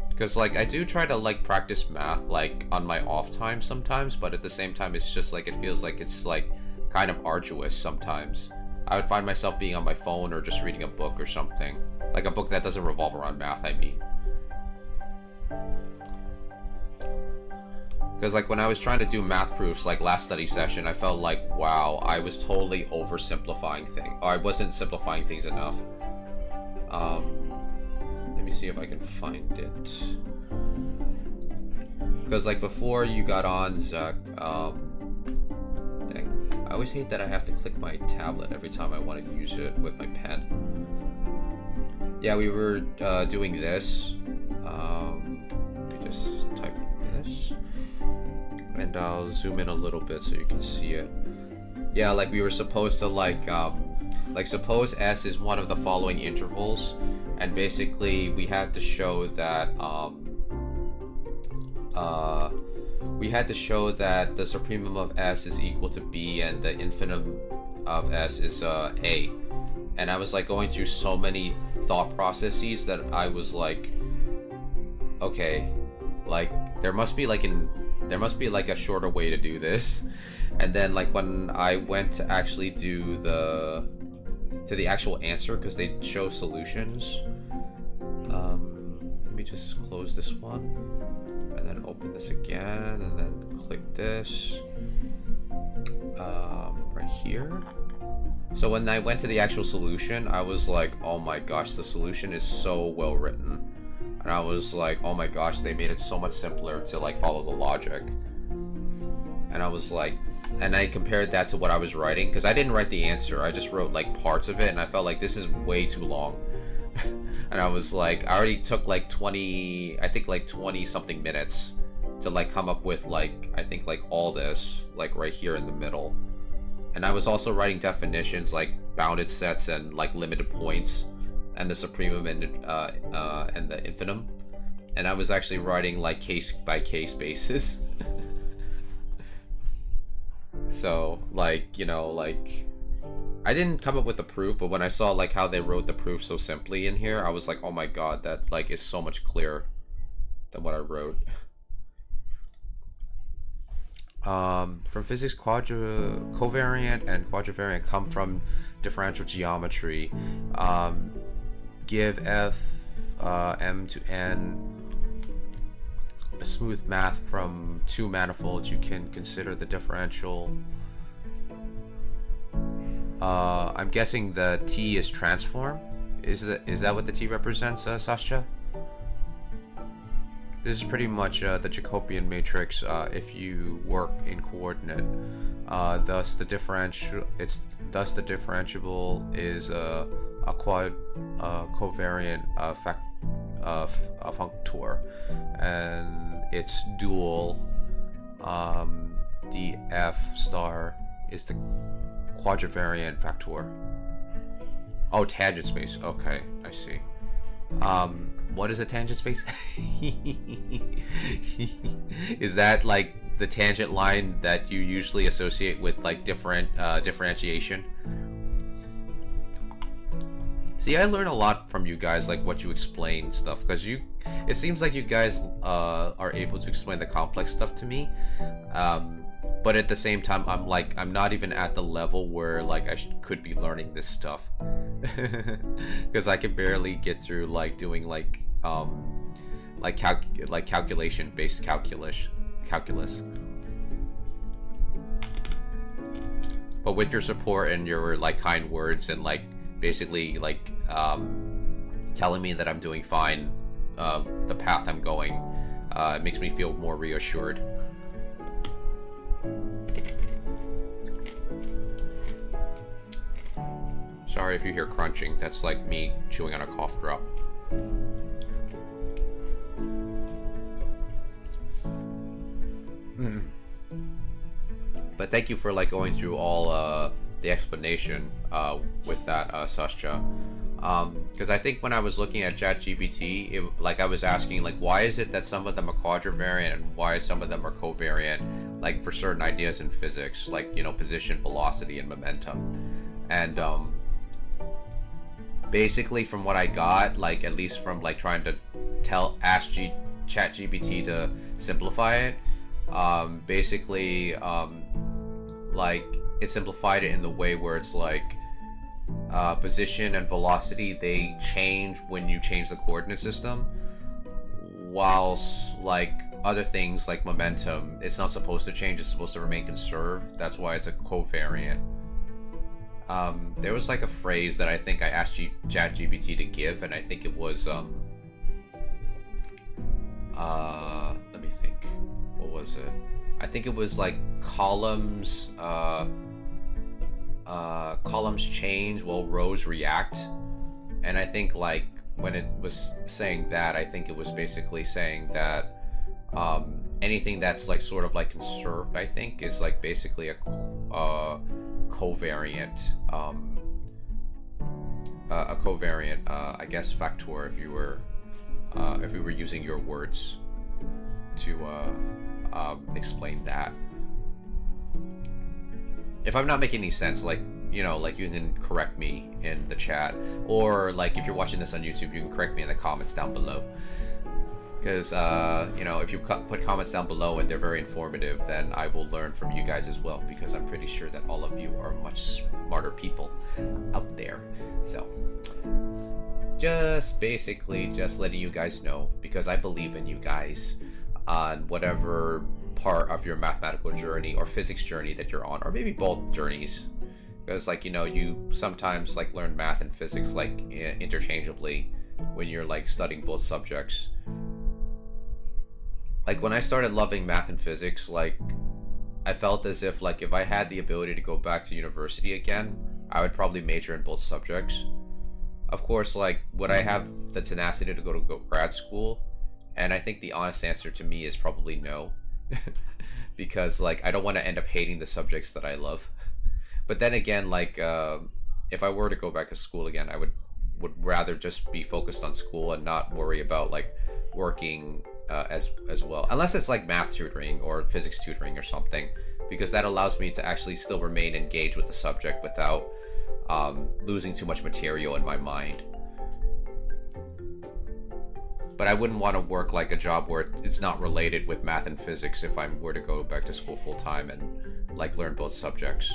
Because like I do try to like practice math like on my off time sometimes, but at the same time it's just like it feels like it's like kind of arduous sometimes. I would find myself being on my phone or just reading a book or something. Like a book that doesn't revolve around math, I mean. Because like when I was trying to do math proofs like last study session, I felt like, wow, I was totally oversimplifying things. Or I wasn't simplifying things enough. Let me see if I can find it. Because like before you got on, Zach, dang. I always hate that I have to click my tablet every time I want to use it with my pen. Yeah, we were doing this. Let me just type this. And I'll zoom in a little bit so you can see it. Yeah, like we were supposed to like suppose S is one of the following intervals, and basically we had to show that the supremum of S is equal to B and the infimum of S is A. And I was like going through so many thought processes that I was like, okay, like there must be like a shorter way to do this. And then like when I went to actually do the actual answer, because they show solutions, let me just close this one and then open this again and then click this right here. So when I went to the actual solution, I was like, oh my gosh, the solution is so well written. And I was like, oh my gosh, they made it so much simpler to like follow the logic. And I was like, and I compared that to what I was writing, because I didn't write the answer, I just wrote like parts of it, and I felt like this is way too long. And I was like, I already took like 20 something minutes to like come up with like, I think like all this, like right here in the middle. And I was also writing definitions like bounded sets and like limited points, and the supremum and the infimum. And I was actually writing like case by case basis. So like, you know, like I didn't come up with the proof, but when I saw like how they wrote the proof so simply in here, I was like, oh my god, that like is so much clearer than what I wrote. From physics, covariant and quadravariant come from differential geometry. Give f m to n a smooth math from two manifolds, you can consider the differential. I'm guessing the t is transform. Is that what the t represents, Sascha? This is pretty much the Jacobian matrix if you work in coordinate. Thus the differentiable is a covariant functor, and its dual df star is the quadravariant factor. Oh, tangent space. Okay, I see. What is a tangent space? Is that like the tangent line that you usually associate with like different differentiation? See, I learn a lot from you guys, like what you explain stuff, because it seems like you guys are able to explain the complex stuff to me, but at the same time I'm not even at the level where like I could be learning this stuff, because I can barely get through like doing like calculation based calculus. But with your support and your like kind words and like basically like telling me that I'm doing fine, the path I'm going, it makes me feel more reassured. Sorry if you hear crunching, that's like me chewing on a cough drop. But thank you for like going through all the explanation with that, Sascha. Because I think when I was looking at ChatGPT, I was asking like, why is it that some of them are quadravariant and why some of them are covariant, like for certain ideas in physics, like position, velocity, and momentum, and basically from what I got, like at least from like trying to ask ChatGPT to simplify it, basically like it simplified it in the way where it's like position and velocity, they change when you change the coordinate system, whilst like other things like momentum, it's not supposed to change, it's supposed to remain conserved. That's why it's a covariant. There was like a phrase that I think I asked ChatGPT to give, and I think it was let me think, what was it? I think it was like columns change while rows react. And I think like when it was saying that, I think it was basically saying that anything that's like sort of like conserved, I think, is like basically a covariant I guess factor, if we were using your words to explain that. If I'm not making any sense, like like you can correct me in the chat, or like if you're watching this on YouTube, you can correct me in the comments down below. Because if you put comments down below and they're very informative, then I will learn from you guys as well, because I'm pretty sure that all of you are much smarter people out there. So just basically just letting you guys know, because I believe in you guys on whatever part of your mathematical journey or physics journey that you're on, or maybe both journeys, because like you sometimes like learn math and physics like interchangeably when you're like studying both subjects. Like when I started loving math and physics, like I felt as if like if I had the ability to go back to university again, I would probably major in both subjects. Of course, like would I have the tenacity to go to grad school? And I think the honest answer to me is probably no. Because like I don't want to end up hating the subjects that I love. But then again, like if I were to go back to school again, I would rather just be focused on school and not worry about like working as well, unless it's like math tutoring or physics tutoring or something, because that allows me to actually still remain engaged with the subject without losing too much material in my mind. But I wouldn't want to work like a job where it's not related with math and physics if I were to go back to school full time and like learn both subjects.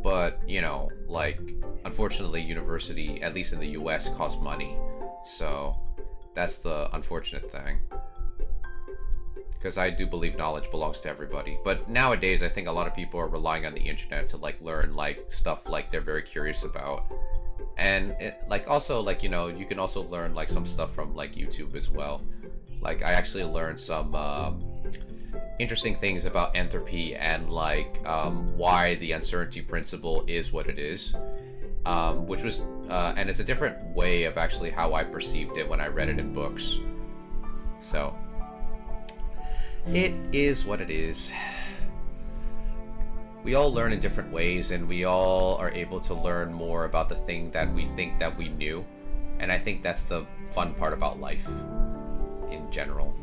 But like unfortunately university, at least in the US, costs money, so that's the unfortunate thing. Because I do believe knowledge belongs to everybody, but nowadays I think a lot of people are relying on the internet to like learn like stuff like they're very curious about. And like also like you can also learn like some stuff from like YouTube as well. Like I actually learned some interesting things about entropy and like why the uncertainty principle is what it is, which was and it's a different way of actually how I perceived it when I read it in books. So it is what it is. We all learn in different ways, and we all are able to learn more about the thing that we think that we knew. And I think that's the fun part about life in general.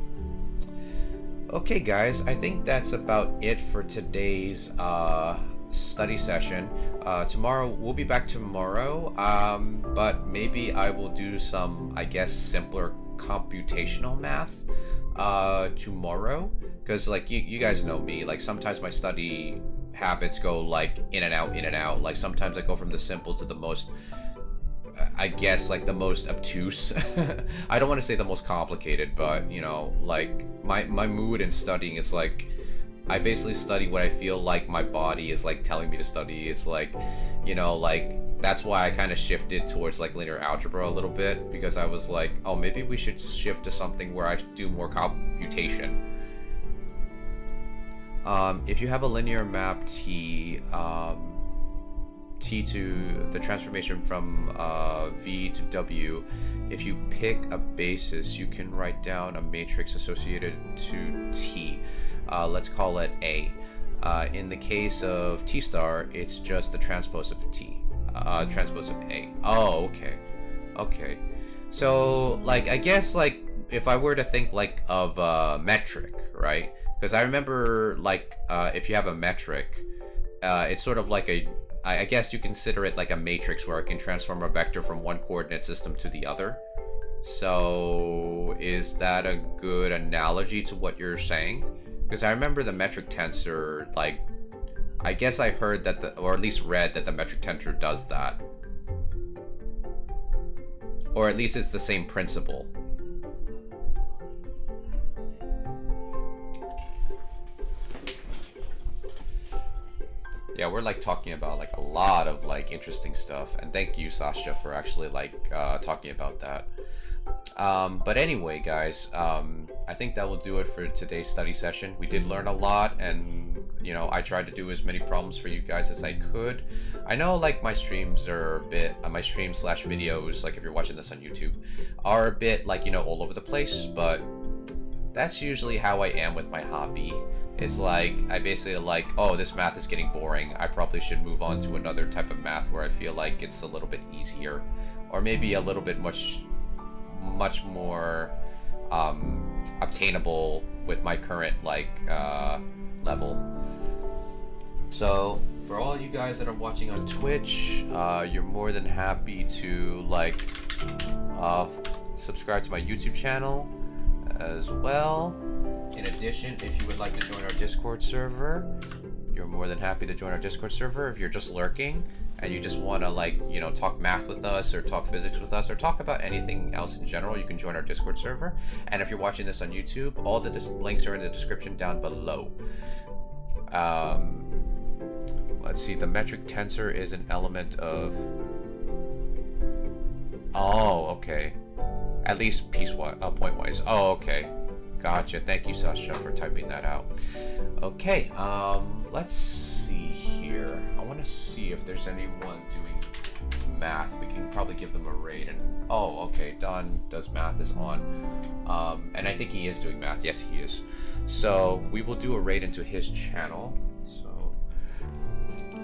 Okay guys, I think that's about it for today's study session. Tomorrow, we'll be back tomorrow, but maybe I will do some, I guess, simpler computational math tomorrow, because like you guys know me, like sometimes my study habits go like in and out. Like sometimes I go from the simple to the most, I guess, like the most obtuse. I don't want to say the most complicated, but like my mood in studying is like I basically study what I feel like my body is like telling me to study. It's like like that's why I kind of shifted towards like linear algebra a little bit, because I was like, oh, maybe we should shift to something where I do more computation. If you have a linear map T to the transformation from V to W, if you pick a basis, you can write down a matrix associated to T. Let's call it A. In the case of T star, it's just the transpose of T. transpose of A. Oh, okay. Okay. So, like, I guess, like, if I were to think, like, of a metric, right? Because I remember, like, if you have a metric, it's sort of like I guess you consider it like a matrix where it can transform a vector from one coordinate system to the other. So, is that a good analogy to what you're saying? Because I remember the metric tensor, like, I guess I heard that or at least read that the metric tensor does that. Or at least it's the same principle. Yeah, we're like talking about like a lot of like interesting stuff, and thank you, Sasha, for actually like talking about that. But anyway, guys, I think that will do it for today's study session. We did learn a lot, and you know, I tried to do as many problems for you guys as I could. I know like my streams are a bit, my streams slash videos, like if you're watching this on YouTube, are a bit like, you know, all over the place, but that's usually how I am with my hobby. It's like, I basically like, oh, this math is getting boring. I probably should move on to another type of math where I feel like it's a little bit easier, or maybe a little bit much more obtainable with my current like level. So for all you guys that are watching on Twitch, you're more than happy to like subscribe to my YouTube channel as well. In addition, if you would like to join our Discord server, you're more than happy to join our Discord server. If you're just lurking and you just want to, like, you know, talk math with us or talk physics with us or talk about anything else in general, you can join our Discord server. And if you're watching this on YouTube, all the links are in the description down below. Let's see, the metric tensor is an element of... Oh, okay. At least piecewise, point-wise. Oh, okay. Gotcha. Thank you, Sasha, for typing that out. Okay, let's see here. I want to see if there's anyone doing math. We can probably give them a raid. And oh, okay, Don does math is on. And I think he is doing math. Yes, he is. So we will do a raid into his channel. So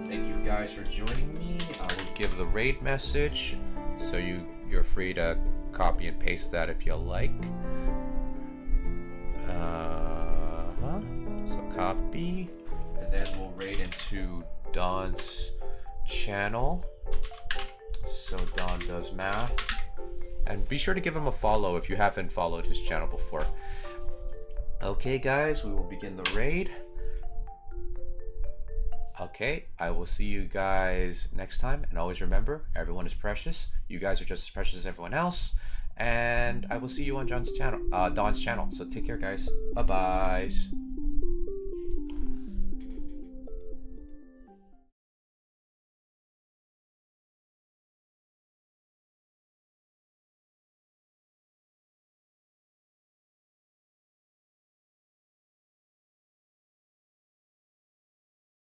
thank you guys for joining me. I will give the raid message. So you're free to copy and paste that if you like. So copy, and then we'll raid into Don's channel. So Don does math, and be sure to give him a follow if you haven't followed his channel before. Okay, guys, we will begin the raid. Okay, I will see you guys next time, and always remember, everyone is precious. You guys are just as precious as everyone else. And I will see you on Don's channel. So take care, guys. Bye-bye.